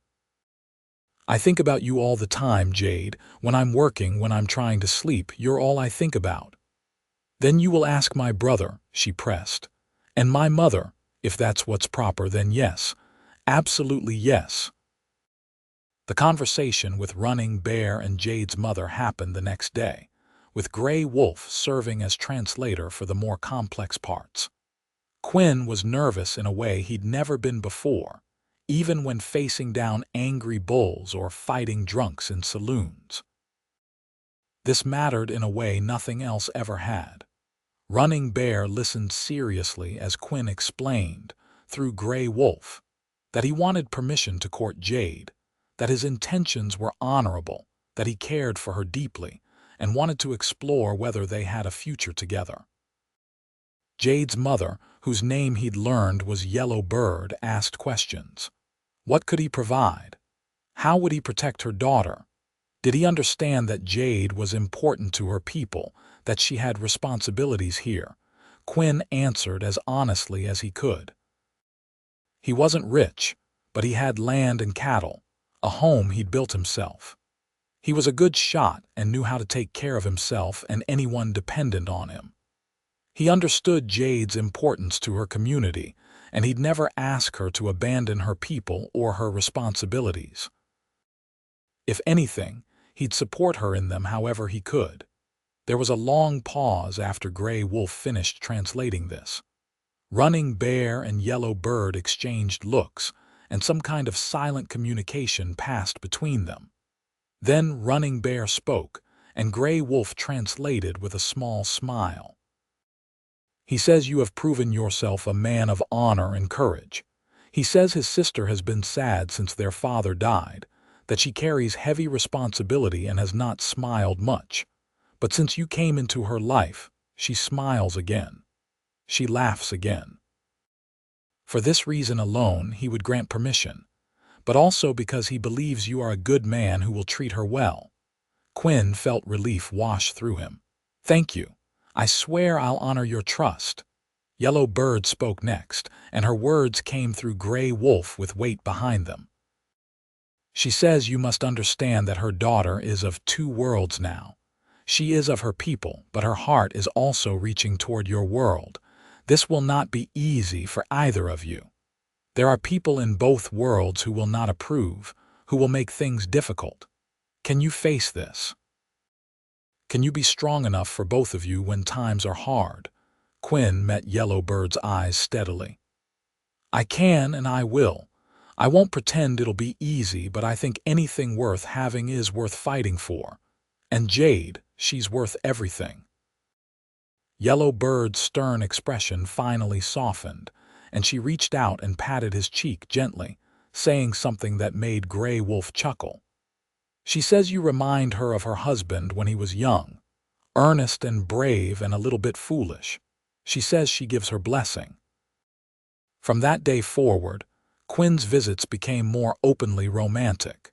[SPEAKER 1] "I think about you all the time, Jade. When I'm working, when I'm trying to sleep, you're all I think about." "Then you will ask my brother," she pressed. "And my mother, if that's what's proper, then yes. Absolutely yes." The conversation with Running Bear and Jade's mother happened the next day, with Gray Wolf serving as translator for the more complex parts. Quinn was nervous in a way he'd never been before, even when facing down angry bulls or fighting drunks in saloons. This mattered in a way nothing else ever had. Running Bear listened seriously as Quinn explained, through Gray Wolf, that he wanted permission to court Jade, that his intentions were honorable, that he cared for her deeply, and wanted to explore whether they had a future together. Jade's mother, whose name he'd learned was Yellow Bird, asked questions. What could he provide? How would he protect her daughter? Did he understand that Jade was important to her people, that she had responsibilities here? Quinn answered as honestly as he could. He wasn't rich, but he had land and cattle, a home he'd built himself. He was a good shot and knew how to take care of himself and anyone dependent on him. He understood Jade's importance to her community, and he'd never ask her to abandon her people or her responsibilities. If anything, he'd support her in them however he could. There was a long pause after Gray Wolf finished translating this. Running Bear and Yellow Bird exchanged looks, and some kind of silent communication passed between them. Then Running Bear spoke, and Gray Wolf translated with a small smile. "He says you have proven yourself a man of honor and courage. He says his sister has been sad since their father died, that she carries heavy responsibility and has not smiled much. But since you came into her life, she smiles again. She laughs again. For this reason alone, he would grant permission, but also because he believes you are a good man who will treat her well." Quinn felt relief wash through him. "Thank you. I swear I'll honor your trust." Yellow Bird spoke next, and her words came through Gray Wolf with weight behind them. "She says you must understand that her daughter is of two worlds now. She is of her people, but her heart is also reaching toward your world. This will not be easy for either of you. There are people in both worlds who will not approve, who will make things difficult. Can you face this? Can you be strong enough for both of you when times are hard? Quinn met Yellowbird's eyes steadily. I can and I will. I won't pretend it'll be easy, but I think anything worth having is worth fighting for. And Jade, she's worth everything. Yellowbird's stern expression finally softened, and she reached out and patted his cheek gently, saying something that made Grey Wolf chuckle. She says you remind her of her husband when he was young, earnest and brave and a little bit foolish. She says she gives her blessing. From that day forward, Quinn's visits became more openly romantic.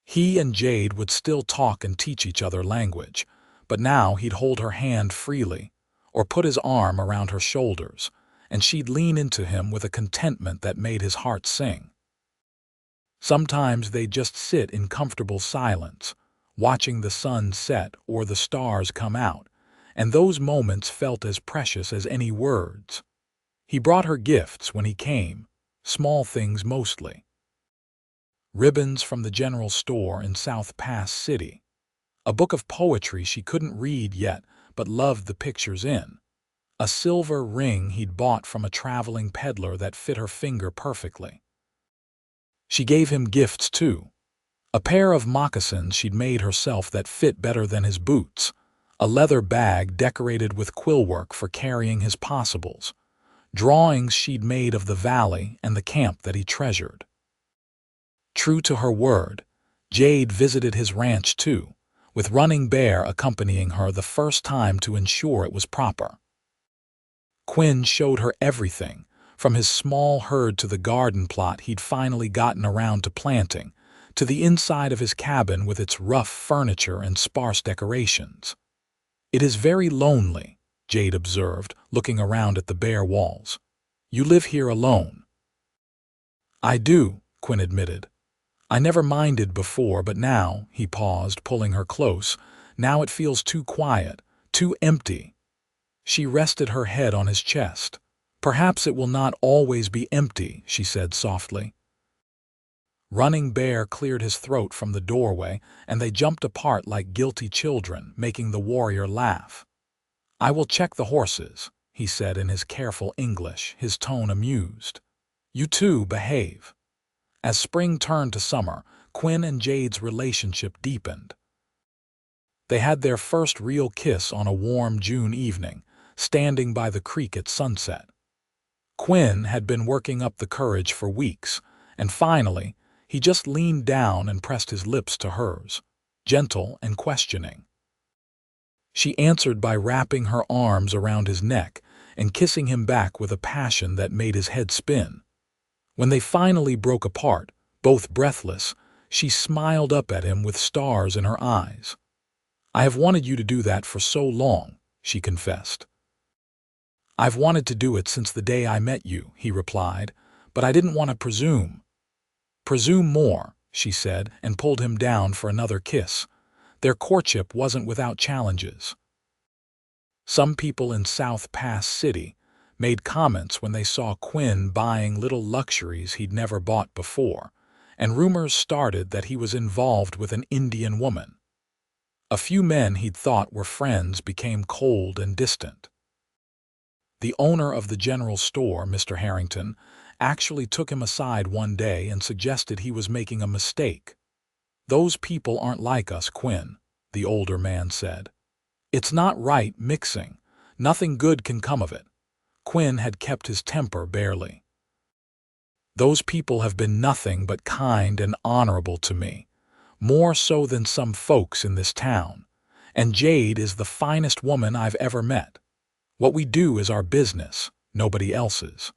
[SPEAKER 1] He and Jade would still talk and teach each other language, but now he'd hold her hand freely, or put his arm around her shoulders, and she'd lean into him with a contentment that made his heart sing. Sometimes they'd just sit in comfortable silence, watching the sun set or the stars come out, and those moments felt as precious as any words. He brought her gifts when he came, small things mostly. Ribbons from the general store in South Pass City, a book of poetry she couldn't read yet but loved the pictures in, a silver ring he'd bought from a traveling peddler that fit her finger perfectly. She gave him gifts too, a pair of moccasins she'd made herself that fit better than his boots, a leather bag decorated with quillwork for carrying his possibles, drawings she'd made of the valley and the camp that he treasured. True to her word, Jade visited his ranch too, with Running Bear accompanying her the first time to ensure it was proper. Quinn showed her everything, from his small herd to the garden plot he'd finally gotten around to planting, to the inside of his cabin with its rough furniture and sparse decorations. It is very lonely, Jade observed, looking around at the bare walls. You live here alone. I do, Quinn admitted. I never minded before, but now, he paused, pulling her close, now it feels too quiet, too empty. She rested her head on his chest. Perhaps it will not always be empty, she said softly. Running Bear cleared his throat from the doorway, and they jumped apart like guilty children, making the warrior laugh. I will check the horses, he said in his careful English, his tone amused. You two behave. As spring turned to summer, Quinn and Jade's relationship deepened. They had their first real kiss on a warm June evening, standing by the creek at sunset. Quinn had been working up the courage for weeks, and finally, he just leaned down and pressed his lips to hers, gentle and questioning. She answered by wrapping her arms around his neck and kissing him back with a passion that made his head spin. When they finally broke apart, both breathless, she smiled up at him with stars in her eyes. I have wanted you to do that for so long, she confessed. I've wanted to do it since the day I met you, he replied, but I didn't want to presume. Presume more, she said, and pulled him down for another kiss. Their courtship wasn't without challenges. Some people in South Pass City made comments when they saw Quinn buying little luxuries he'd never bought before, and rumors started that he was involved with an Indian woman. A few men he'd thought were friends became cold and distant. The owner of the general store, Mr. Harrington, actually took him aside one day and suggested he was making a mistake. Those people aren't like us, Quinn, the older man said. It's not right mixing. Nothing good can come of it. Quinn had kept his temper barely. Those people have been nothing but kind and honorable to me, more so than some folks in this town, and Jade is the finest woman I've ever met. What we do is our business, nobody else's.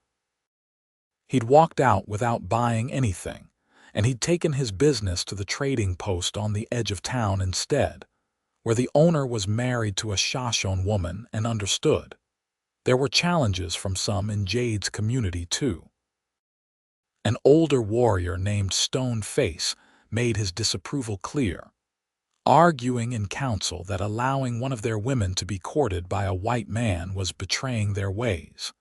[SPEAKER 1] He'd walked out without buying anything, and he'd taken his business to the trading post on the edge of town instead, where the owner was married to a Shoshone woman and understood. There were challenges from some in Jade's community, too. An older warrior named Stone Face made his disapproval clear, arguing in council that allowing one of their women to be courted by a white man was betraying their ways.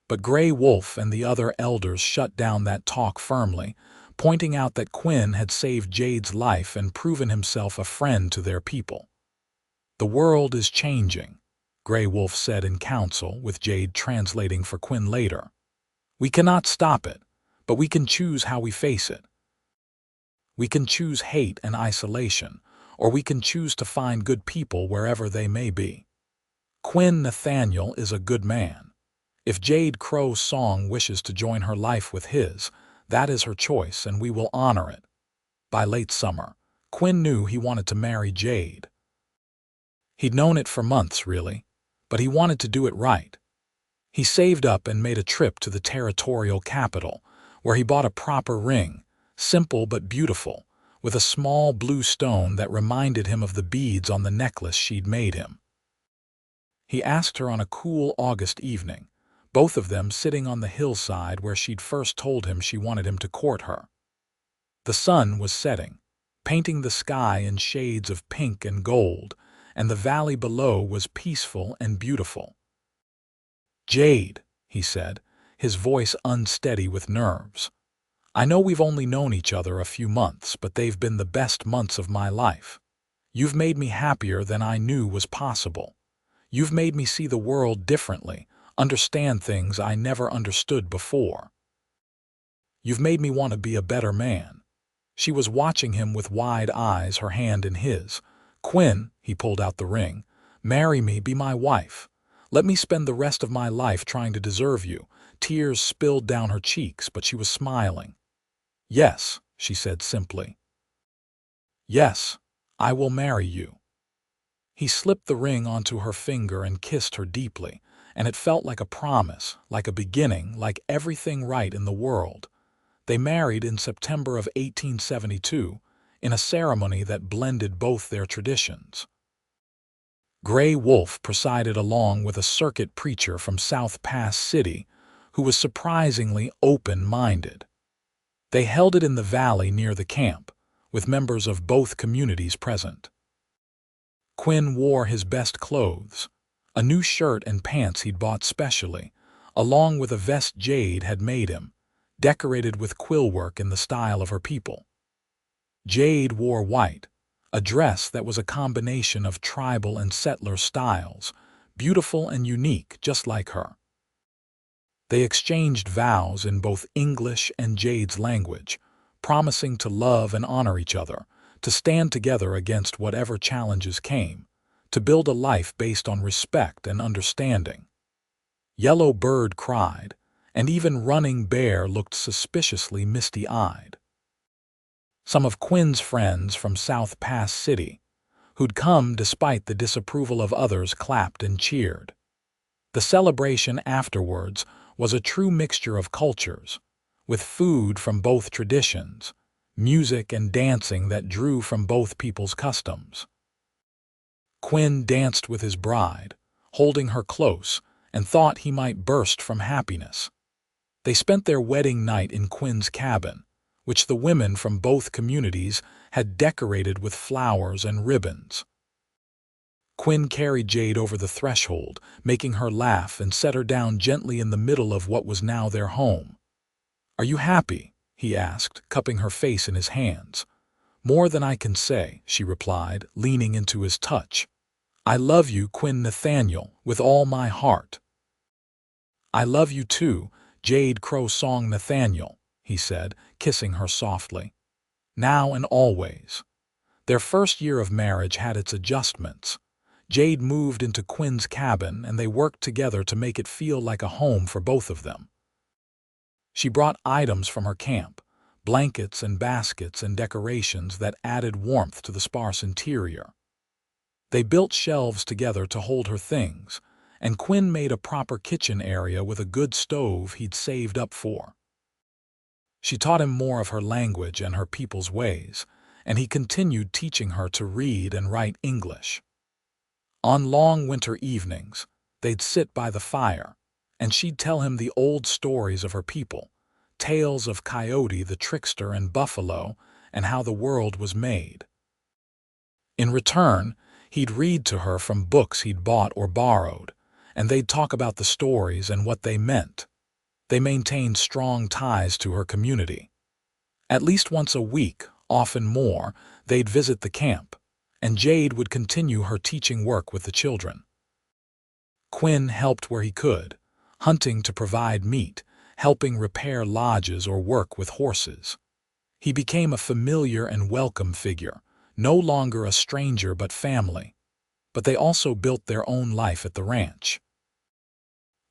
[SPEAKER 1] But Grey Wolf and the other elders shut down that talk firmly, pointing out that Quinn had saved Jade's life and proven himself a friend to their people. "The world is changing," Grey Wolf said in council, with Jade translating for Quinn later. "We cannot stop it, but we can choose how we face it. We can choose hate and isolation, or we can choose to find good people wherever they may be. Quinn Nathaniel is a good man. If Jade Crow Song wishes to join her life with his, that is her choice, and we will honor it." By late summer, Quinn knew he wanted to marry Jade. He'd known it for months, really, but he wanted to do it right. He saved up and made a trip to the territorial capital, where he bought a proper ring, simple but beautiful, with a small blue stone that reminded him of the beads on the necklace she'd made him. He asked her on a cool August evening, both of them sitting on the hillside where she'd first told him she wanted him to court her. The sun was setting, painting the sky in shades of pink and gold, and the valley below was peaceful and beautiful. "Jade," he said, his voice unsteady with nerves, "I know we've only known each other a few months, but they've been the best months of my life. You've made me happier than I knew was possible. You've made me see the world differently, understand things I never understood before. You've made me want to be a better man." She was watching him with wide eyes, her hand in his. "Quinn," he pulled out the ring, "marry me, be my wife. Let me spend the rest of my life trying to deserve you." Tears spilled down her cheeks, but she was smiling. "Yes," she said simply. "Yes, I will marry you." He slipped the ring onto her finger and kissed her deeply, and it felt like a promise, like a beginning, like everything right in the world. They married in September of 1872, in a ceremony that blended both their traditions. Grey Wolf presided along with a circuit preacher from South Pass City who was surprisingly open-minded. They held it in the valley near the camp, with members of both communities present. Quinn wore his best clothes, a new shirt and pants he'd bought specially, along with a vest Jade had made him, decorated with quill work in the style of her people. Jade wore white, a dress that was a combination of tribal and settler styles, beautiful and unique just like her. They exchanged vows in both English and Jade's language, promising to love and honor each other, to stand together against whatever challenges came, to build a life based on respect and understanding. Yellow Bird cried, and even Running Bear looked suspiciously misty-eyed. Some of Quinn's friends from South Pass City, who'd come despite the disapproval of others, clapped and cheered. The celebration afterwards was a true mixture of cultures, with food from both traditions, music and dancing that drew from both people's customs. Quinn danced with his bride, holding her close, and thought he might burst from happiness. They spent their wedding night in Quinn's cabin, which the women from both communities had decorated with flowers and ribbons. Quinn carried Jade over the threshold, making her laugh, and set her down gently in the middle of what was now their home. "Are you happy?" he asked, cupping her face in his hands. "More than I can say," she replied, leaning into his touch. "I love you, Quinn Nathaniel, with all my heart." "I love you too, Jade Crow Song Nathaniel," he said, kissing her softly. "Now and always." Their first year of marriage had its adjustments. Jade moved into Quinn's cabin, and they worked together to make it feel like a home for both of them. She brought items from her camp, blankets and baskets and decorations that added warmth to the sparse interior. They built shelves together to hold her things, and Quinn made a proper kitchen area with a good stove he'd saved up for. She taught him more of her language and her people's ways, and he continued teaching her to read and write English. On long winter evenings, they'd sit by the fire, and she'd tell him the old stories of her people, tales of Coyote the trickster and Buffalo, and how the world was made. In return, he'd read to her from books he'd bought or borrowed, and they'd talk about the stories and what they meant. They maintained strong ties to her community. At least once a week, often more, they'd visit the camp, and Jade would continue her teaching work with the children. Quinn helped where he could, hunting to provide meat, helping repair lodges or work with horses. He became a familiar and welcome figure, no longer a stranger but family. But they also built their own life at the ranch.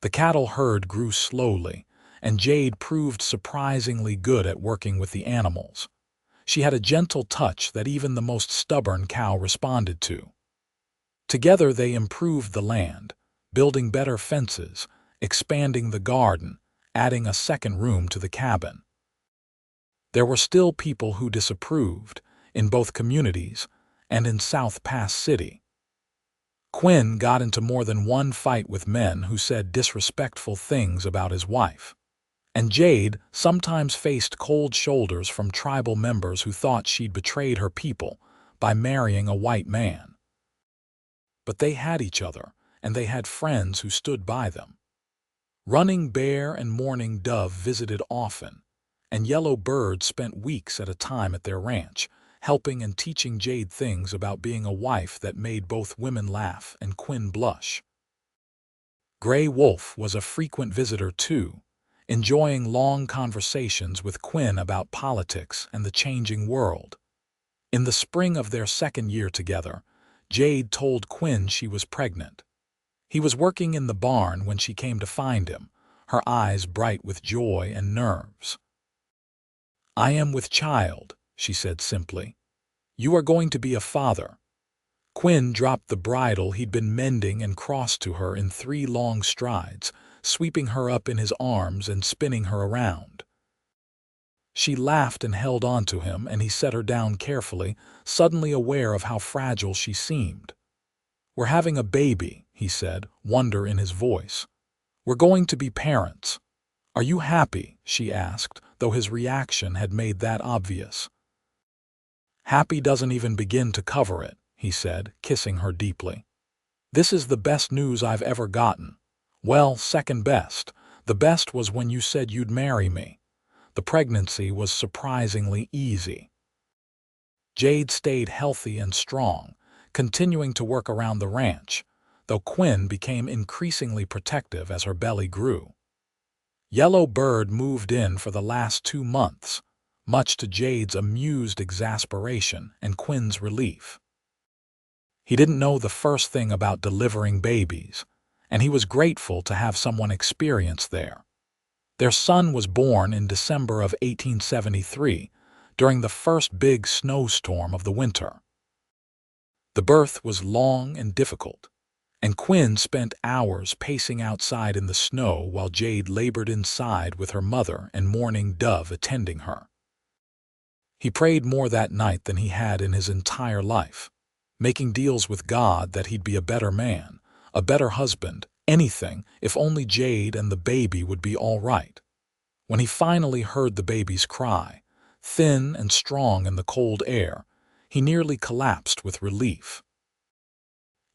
[SPEAKER 1] The cattle herd grew slowly, and Jade proved surprisingly good at working with the animals. She had a gentle touch that even the most stubborn cow responded to. Together they improved the land, building better fences, expanding the garden, adding a second room to the cabin. There were still people who disapproved, in both communities and in South Pass City. Quinn got into more than one fight with men who said disrespectful things about his wife. And Jade sometimes faced cold shoulders from tribal members who thought she'd betrayed her people by marrying a white man. But they had each other, and they had friends who stood by them. Running Bear and Mourning Dove visited often, and Yellow Bird spent weeks at a time at their ranch, helping and teaching Jade things about being a wife that made both women laugh and Quinn blush. Gray Wolf was a frequent visitor too, enjoying long conversations with Quinn about politics and the changing world. In the spring of their second year together, Jade told Quinn she was pregnant. He was working in the barn when she came to find him, her eyes bright with joy and nerves. "I am with child," she said simply. "You are going to be a father." Quinn dropped the bridle he'd been mending and crossed to her in 3 long strides, sweeping her up in his arms and spinning her around. She laughed and held on to him, and he set her down carefully, suddenly aware of how fragile she seemed. "We're having a baby," he said, wonder in his voice. "We're going to be parents. Are you happy?" she asked, though his reaction had made that obvious. "Happy doesn't even begin to cover it," he said, kissing her deeply. "This is the best news I've ever gotten. Well, second best. The best was when you said you'd marry me. The pregnancy was surprisingly easy." Jade stayed healthy and strong, continuing to work around the ranch, though Quinn became increasingly protective as her belly grew. Yellow Bird moved in for the last 2 months, much to Jade's amused exasperation and Quinn's relief. He didn't know the first thing about delivering babies, and he was grateful to have someone experienced there. Their son was born in December of 1873, during the first big snowstorm of the winter. The birth was long and difficult, and Quinn spent hours pacing outside in the snow while Jade labored inside with her mother and Mourning Dove attending her. He prayed more that night than he had in his entire life, making deals with God that he'd be a better man, a better husband, anything, if only Jade and the baby would be all right. When he finally heard the baby's cry, thin and strong in the cold air, he nearly collapsed with relief.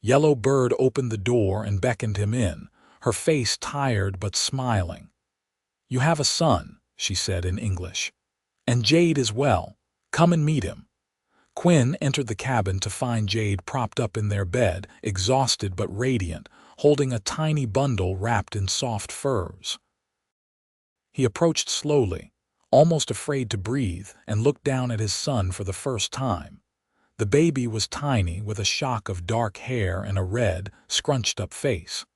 [SPEAKER 1] Yellow Bird opened the door and beckoned him in, her face tired but smiling. "You have a son," she said in English. "And Jade is well. Come and meet him." Quinn entered the cabin to find Jade propped up in their bed, exhausted but radiant, holding a tiny bundle wrapped in soft furs. He approached slowly, almost afraid to breathe, and looked down at his son for the first time. The baby was tiny, with a shock of dark hair and a red, scrunched-up face.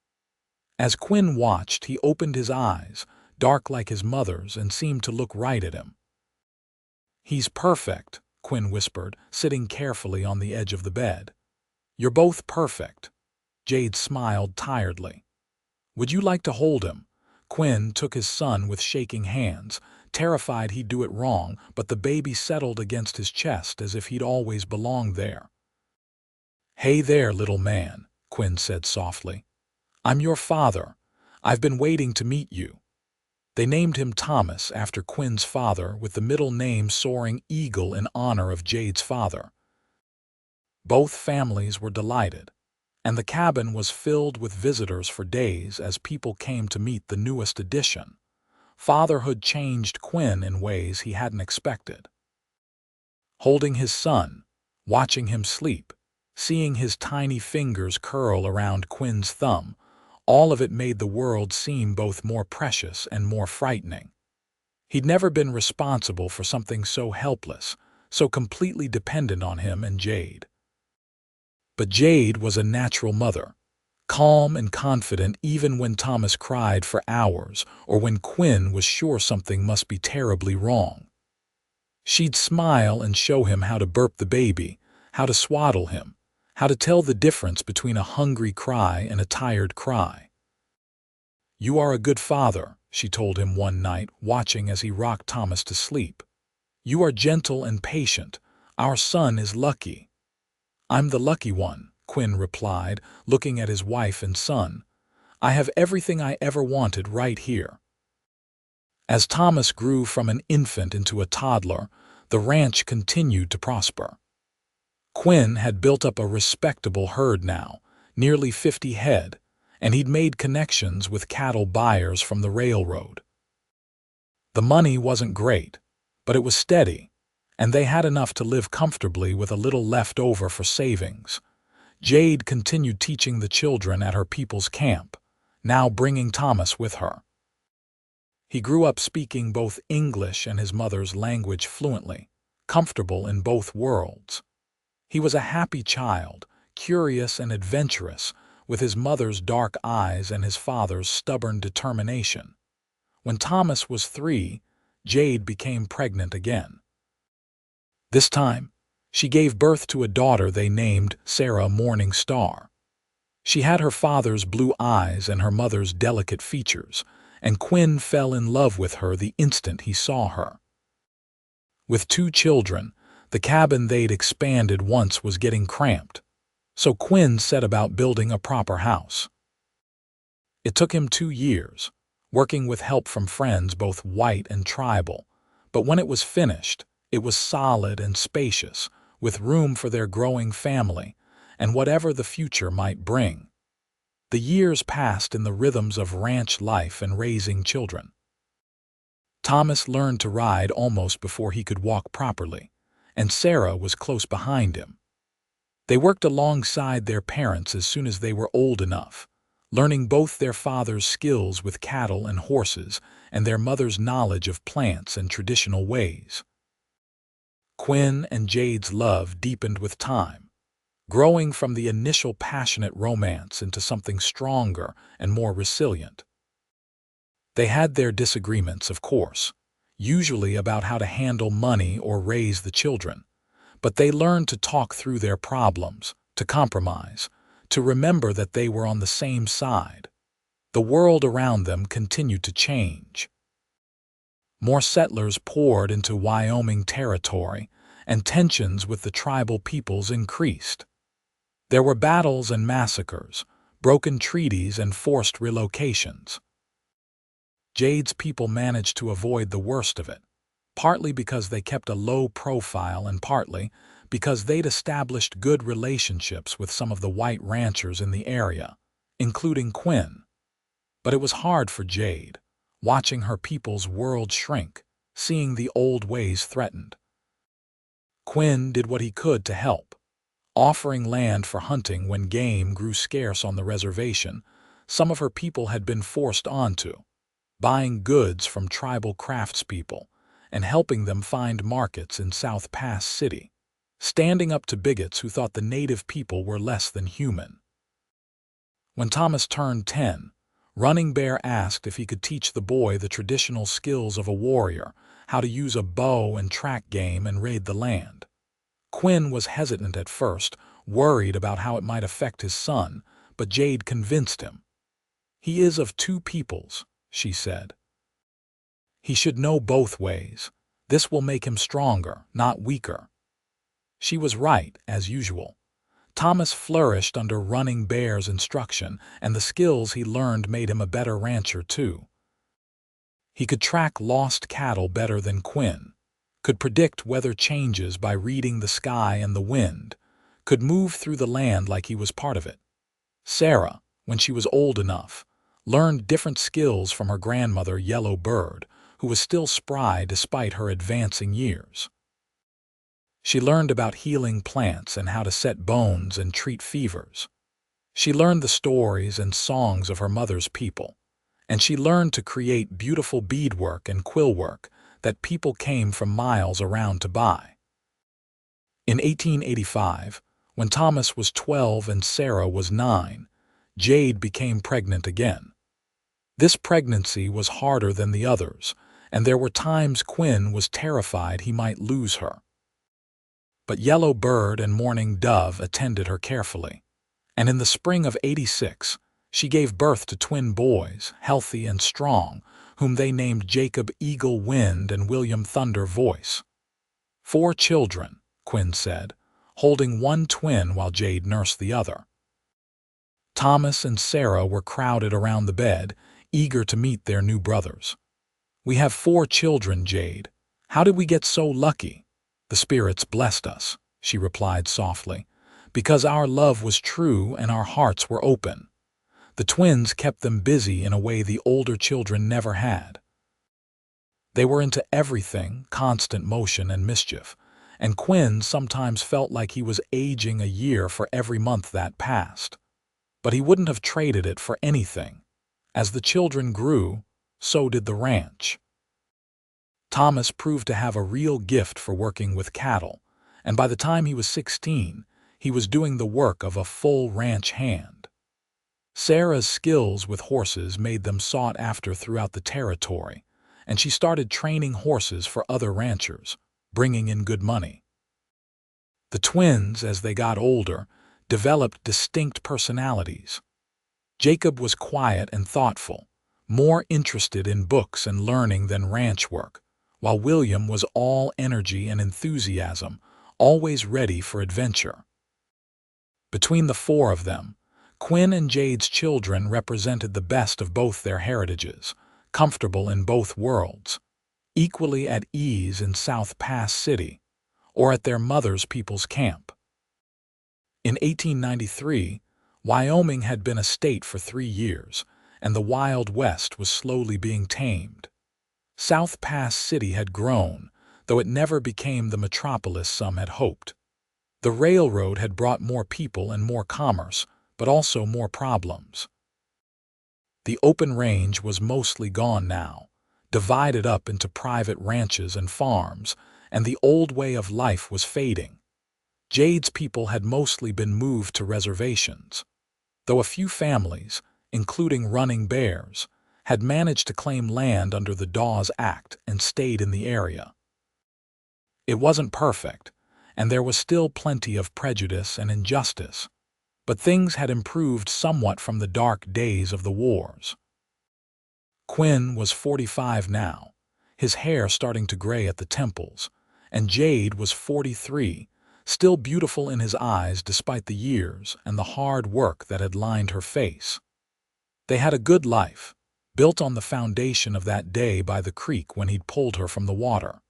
[SPEAKER 1] As Quinn watched, he opened his eyes, dark like his mother's, and seemed to look right at him. "He's perfect," Quinn whispered, sitting carefully on the edge of the bed. "You're both perfect." Jade smiled tiredly. "Would you like to hold him?" Quinn took his son with shaking hands, terrified he'd do it wrong, but the baby settled against his chest as if he'd always belonged there. "Hey there, little man," Quinn said softly. "I'm your father. I've been waiting to meet you." They named him Thomas after Quinn's father, with the middle name Soaring Eagle in honor of Jade's father. Both families were delighted, and the cabin was filled with visitors for days as people came to meet the newest addition. fatherhood changed Quinn in ways he hadn't expected. Holding his son, watching him sleep, seeing his tiny fingers curl around Quinn's thumb, all of it made the world seem both more precious and more frightening. He'd never been responsible for something so helpless, so completely dependent on him and Jade. But Jade was a natural mother, calm and confident even when Thomas cried for hours or when Quinn was sure something must be terribly wrong. She'd smile and show him how to burp the baby, how to swaddle him, how to tell the difference between a hungry cry and a tired cry. "You are a good father," she told him one night, watching as he rocked Thomas to sleep. "You are gentle and patient. Our son is lucky." "I'm the lucky one," Quinn replied, looking at his wife and son. "I have everything I ever wanted right here." As Thomas grew from an infant into a toddler, the ranch continued to prosper. Quinn had built up a respectable herd now, nearly 50 head, and he'd made connections with cattle buyers from the railroad. The money wasn't great, but it was steady, and they had enough to live comfortably with a little left over for savings. Jade continued teaching the children at her people's camp, now bringing Thomas with her. He grew up speaking both English and his mother's language fluently, comfortable in both worlds. He was a happy child, curious and adventurous, with his mother's dark eyes and his father's stubborn determination. When Thomas was 3, Jade became pregnant again. This time, she gave birth to a daughter they named Sarah Morning Star. She had her father's blue eyes and her mother's delicate features, and Quinn fell in love with her the instant he saw her. With 2 children, the cabin they'd expanded once was getting cramped, so Quinn set about building a proper house. It took him 2 years, working with help from friends both white and tribal, but when it was finished, it was solid and spacious, with room for their growing family and whatever the future might bring. The years passed in the rhythms of ranch life and raising children. Thomas learned to ride almost before he could walk properly, and Sarah was close behind him. They worked alongside their parents as soon as they were old enough, learning both their father's skills with cattle and horses and their mother's knowledge of plants and traditional ways. Quinn and Jade's love deepened with time, growing from the initial passionate romance into something stronger and more resilient. They had their disagreements, of course, usually about how to handle money or raise the children, but they learned to talk through their problems, to compromise, to remember that they were on the same side. The world around them continued to change. More settlers poured into Wyoming Territory, and tensions with the tribal peoples increased. There were battles and massacres, broken treaties and forced relocations. Jade's people managed to avoid the worst of it, partly because they kept a low profile and partly because they'd established good relationships with some of the white ranchers in the area, including Quinn. But it was hard for Jade, watching her people's world shrink, seeing the old ways threatened. Quinn did what he could to help, offering land for hunting when game grew scarce on the reservation some of her people had been forced onto, buying goods from tribal craftspeople and helping them find markets in South Pass City, standing up to bigots who thought the native people were less than human. When Thomas turned 10, Running Bear asked if he could teach the boy the traditional skills of a warrior, how to use a bow and track game and raid the land. Quinn was hesitant at first, worried about how it might affect his son, but Jade convinced him. "He is of 2 peoples," she said. "He should know both ways. This will make him stronger, not weaker." She was right, as usual. Thomas flourished under Running Bear's instruction, and the skills he learned made him a better rancher, too. He could track lost cattle better than Quinn, could predict weather changes by reading the sky and the wind, could move through the land like he was part of it. Sarah, when she was old enough, learned different skills from her grandmother, Yellow Bird, who was still spry despite her advancing years. She learned about healing plants and how to set bones and treat fevers. She learned the stories and songs of her mother's people, and she learned to create beautiful beadwork and quillwork that people came from miles around to buy. In 1885, when Thomas was 12 and Sarah was 9, Jade became pregnant again. This pregnancy was harder than the others, and there were times Quinn was terrified he might lose her. But Yellow Bird and Mourning Dove attended her carefully, and in the spring of '86, she gave birth to twin boys, healthy and strong, whom they named Jacob Eagle Wind and William Thunder Voice. 4 children, Quinn said, holding one twin while Jade nursed the other. Thomas and Sarah were crowded around the bed, eager to meet their new brothers. "We have 4 children, Jade. How did we get so lucky?" "The spirits blessed us," she replied softly, "because our love was true and our hearts were open. The twins kept them busy in a way the older children never had. They were into everything, constant motion and mischief, and Quinn sometimes felt like he was aging a year for every month that passed. But he wouldn't have traded it for anything. As the children grew, so did the ranch. Thomas proved to have a real gift for working with cattle, and by the time he was 16, he was doing the work of a full ranch hand. Sarah's skills with horses made them sought after throughout the territory, and she started training horses for other ranchers, bringing in good money. The twins, as they got older, developed distinct personalities. Jacob was quiet and thoughtful, more interested in books and learning than ranch work, while William was all energy and enthusiasm, always ready for adventure. Between the 4 of them, Quinn and Jade's children represented the best of both their heritages, comfortable in both worlds, equally at ease in South Pass City, or at their mother's people's camp. In 1893, Wyoming had been a state for 3 years, and the Wild West was slowly being tamed. South Pass City had grown, though it never became the metropolis some had hoped. The railroad had brought more people and more commerce, but also more problems. The open range was mostly gone now, divided up into private ranches and farms, and the old way of life was fading. Jade's people had mostly been moved to reservations, though a few families, including Running Bears, had managed to claim land under the Dawes Act and stayed in the area. It wasn't perfect, and there was still plenty of prejudice and injustice, but things had improved somewhat from the dark days of the wars. Quinn was 45 now, his hair starting to gray at the temples, and Jade was 43, still beautiful in his eyes despite the years and the hard work that had lined her face. They had a good life, built on the foundation of that day by the creek when he'd pulled her from the water.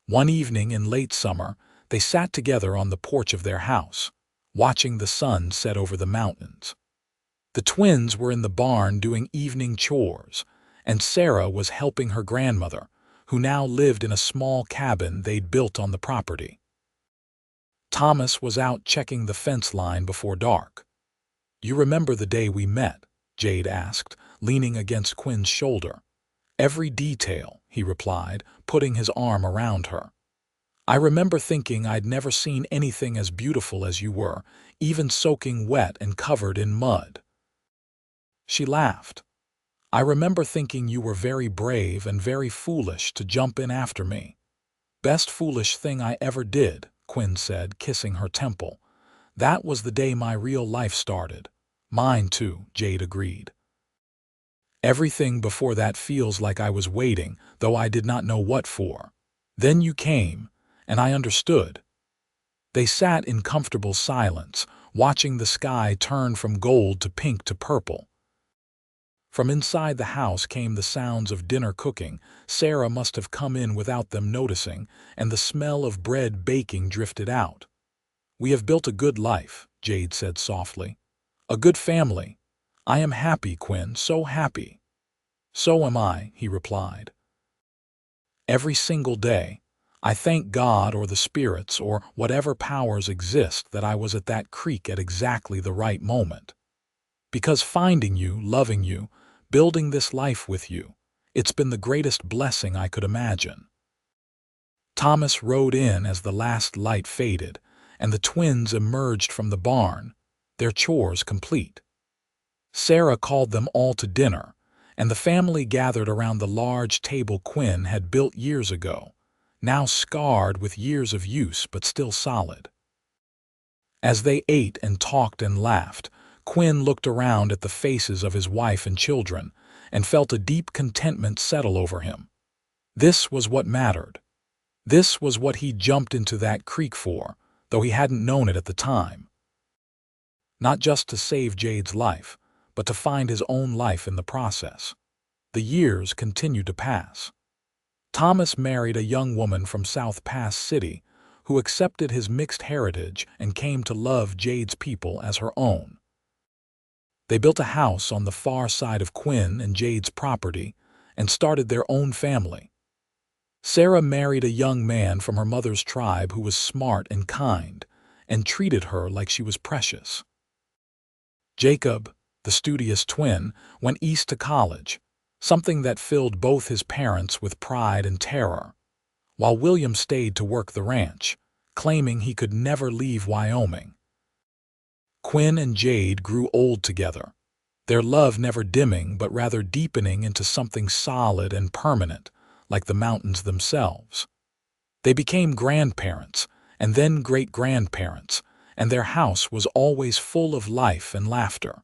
[SPEAKER 1] One evening in late summer, they sat together on the porch of their house, watching the sun set over the mountains. The twins were in the barn doing evening chores, and Sarah was helping her grandmother, who now lived in a small cabin they'd built on the property. Thomas was out checking the fence line before dark. "You remember the day we met?" Jade asked, leaning against Quinn's shoulder. "Every detail," he replied, putting his arm around her. "I remember thinking I'd never seen anything as beautiful as you were, even soaking wet and covered in mud." She laughed. "I remember thinking you were very brave and very foolish to jump in after me." "Best foolish thing I ever did," Quinn said, kissing her temple. "That was the day my real life started." "Mine too," Jade agreed. "Everything before that feels like I was waiting, though I did not know what for. Then you came, and I understood." They sat in comfortable silence, watching the sky turn from gold to pink to purple. From inside the house came the sounds of dinner cooking. Sarah must have come in without them noticing, and the smell of bread baking drifted out. "We have built a good life," Jade said softly. "A good family. "I am happy, Quinn, so happy." "So am I," he replied. "Every single day, I thank God or the spirits or whatever powers exist that I was at that creek at exactly the right moment. Because finding you, loving you, building this life with you, it's been the greatest blessing I could imagine." Thomas rode in as the last light faded, and the twins emerged from the barn, their chores complete. Sarah called them all to dinner, and the family gathered around the large table Quinn had built years ago, now scarred with years of use but still solid. As they ate and talked and laughed, Quinn looked around at the faces of his wife and children and felt a deep contentment settle over him. This was what mattered. This was what he jumped into that creek for, though he hadn't known it at the time. Not just to save Jade's life, but to find his own life in the process. The years continued to pass. Thomas married a young woman from South Pass City who accepted his mixed heritage and came to love Jade's people as her own. They built a house on the far side of Quinn and Jade's property and started their own family. Sarah married a young man from her mother's tribe who was smart and kind and treated her like she was precious. Jacob, the studious twin, went east to college, something that filled both his parents with pride and terror, while William stayed to work the ranch, claiming he could never leave Wyoming. Quinn and Jade grew old together, their love never dimming but rather deepening into something solid and permanent, like the mountains themselves. They became grandparents, and then great-grandparents, and their house was always full of life and laughter.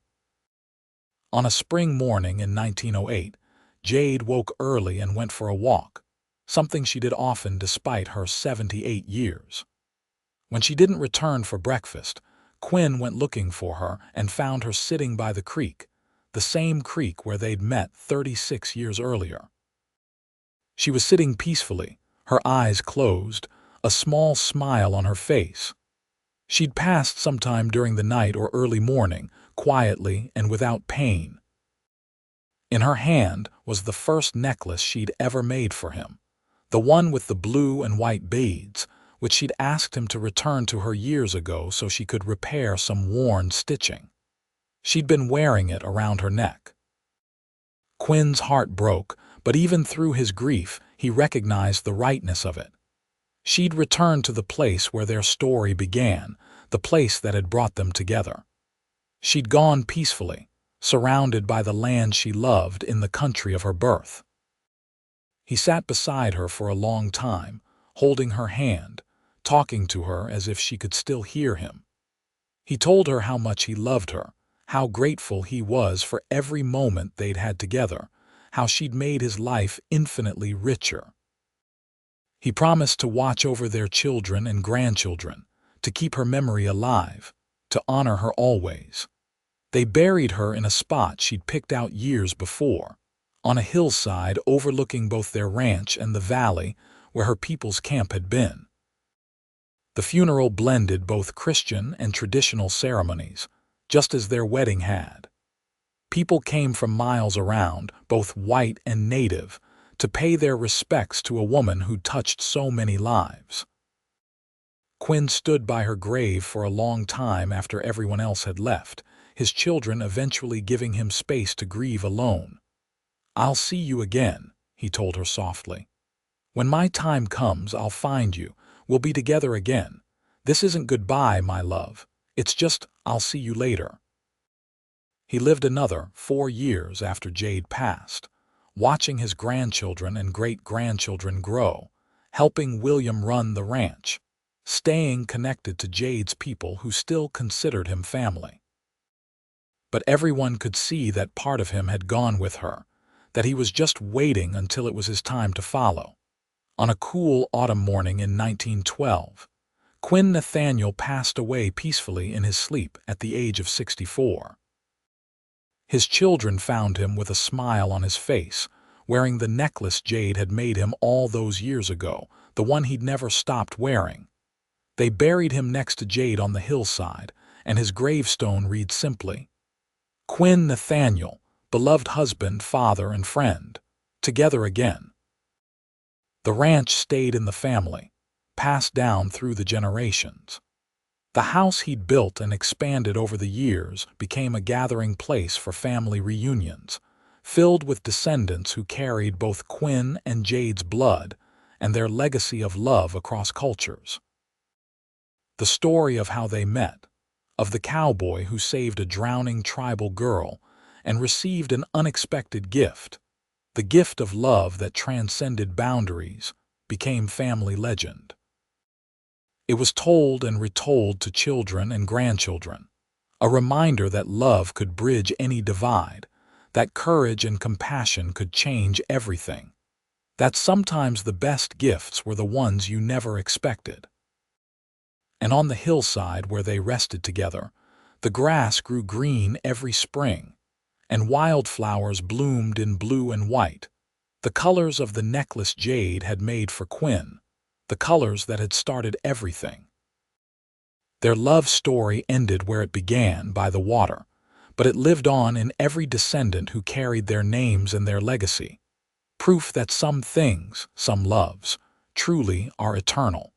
[SPEAKER 1] On a spring morning in 1908, Jade woke early and went for a walk, something she did often despite her 78 years. When she didn't return for breakfast, Quinn went looking for her and found her sitting by the creek, the same creek where they'd met 36 years earlier. She was sitting peacefully, her eyes closed, a small smile on her face. She'd passed sometime during the night or early morning, quietly and without pain. In her hand was the first necklace she'd ever made for him, the one with the blue and white beads, which she'd asked him to return to her years ago so she could repair some worn stitching. She'd been wearing it around her neck. Quinn's heart broke, but even through his grief, he recognized the rightness of it. She'd returned to the place where their story began, the place that had brought them together. She'd gone peacefully, surrounded by the land she loved in the country of her birth. He sat beside her for a long time, holding her hand, talking to her as if she could still hear him. He told her how much he loved her, how grateful he was for every moment they'd had together, how she'd made his life infinitely richer. He promised to watch over their children and grandchildren, to keep her memory alive, to honor her always. They buried her in a spot she'd picked out years before, on a hillside overlooking both their ranch and the valley where her people's camp had been. The funeral blended both Christian and traditional ceremonies, just as their wedding had. People came from miles around, both white and native, to pay their respects to a woman who'd touched so many lives. Quinn stood by her grave for a long time after everyone else had left, his children eventually giving him space to grieve alone. "I'll see you again," he told her softly. "When my time comes, I'll find you. We'll be together again. This isn't goodbye, my love. It's just, I'll see you later." He lived another 4 years after Jade passed, watching his grandchildren and great-grandchildren grow, helping William run the ranch, staying connected to Jade's people who still considered him family. But everyone could see that part of him had gone with her, that he was just waiting until it was his time to follow. On a cool autumn morning in 1912, Quinn Nathaniel passed away peacefully in his sleep at the age of 64. His children found him with a smile on his face, wearing the necklace Jade had made him all those years ago, the one he'd never stopped wearing. They buried him next to Jade on the hillside, and his gravestone read simply, Quinn Nathaniel, beloved husband, father, and friend, together again. The ranch stayed in the family, passed down through the generations. The house he'd built and expanded over the years became a gathering place for family reunions, filled with descendants who carried both Quinn and Jade's blood and their legacy of love across cultures. The story of how they met, of the cowboy who saved a drowning tribal girl and received an unexpected gift, the gift of love that transcended boundaries, became family legend. It was told and retold to children and grandchildren, a reminder that love could bridge any divide, that courage and compassion could change everything, that sometimes the best gifts were the ones you never expected. And on the hillside where they rested together, the grass grew green every spring, and wildflowers bloomed in blue and white, the colors of the necklace Jade had made for Quinn, the colors that had started everything. Their love story ended where it began, by the water, but it lived on in every descendant who carried their names and their legacy, proof that some things, some loves, truly are eternal.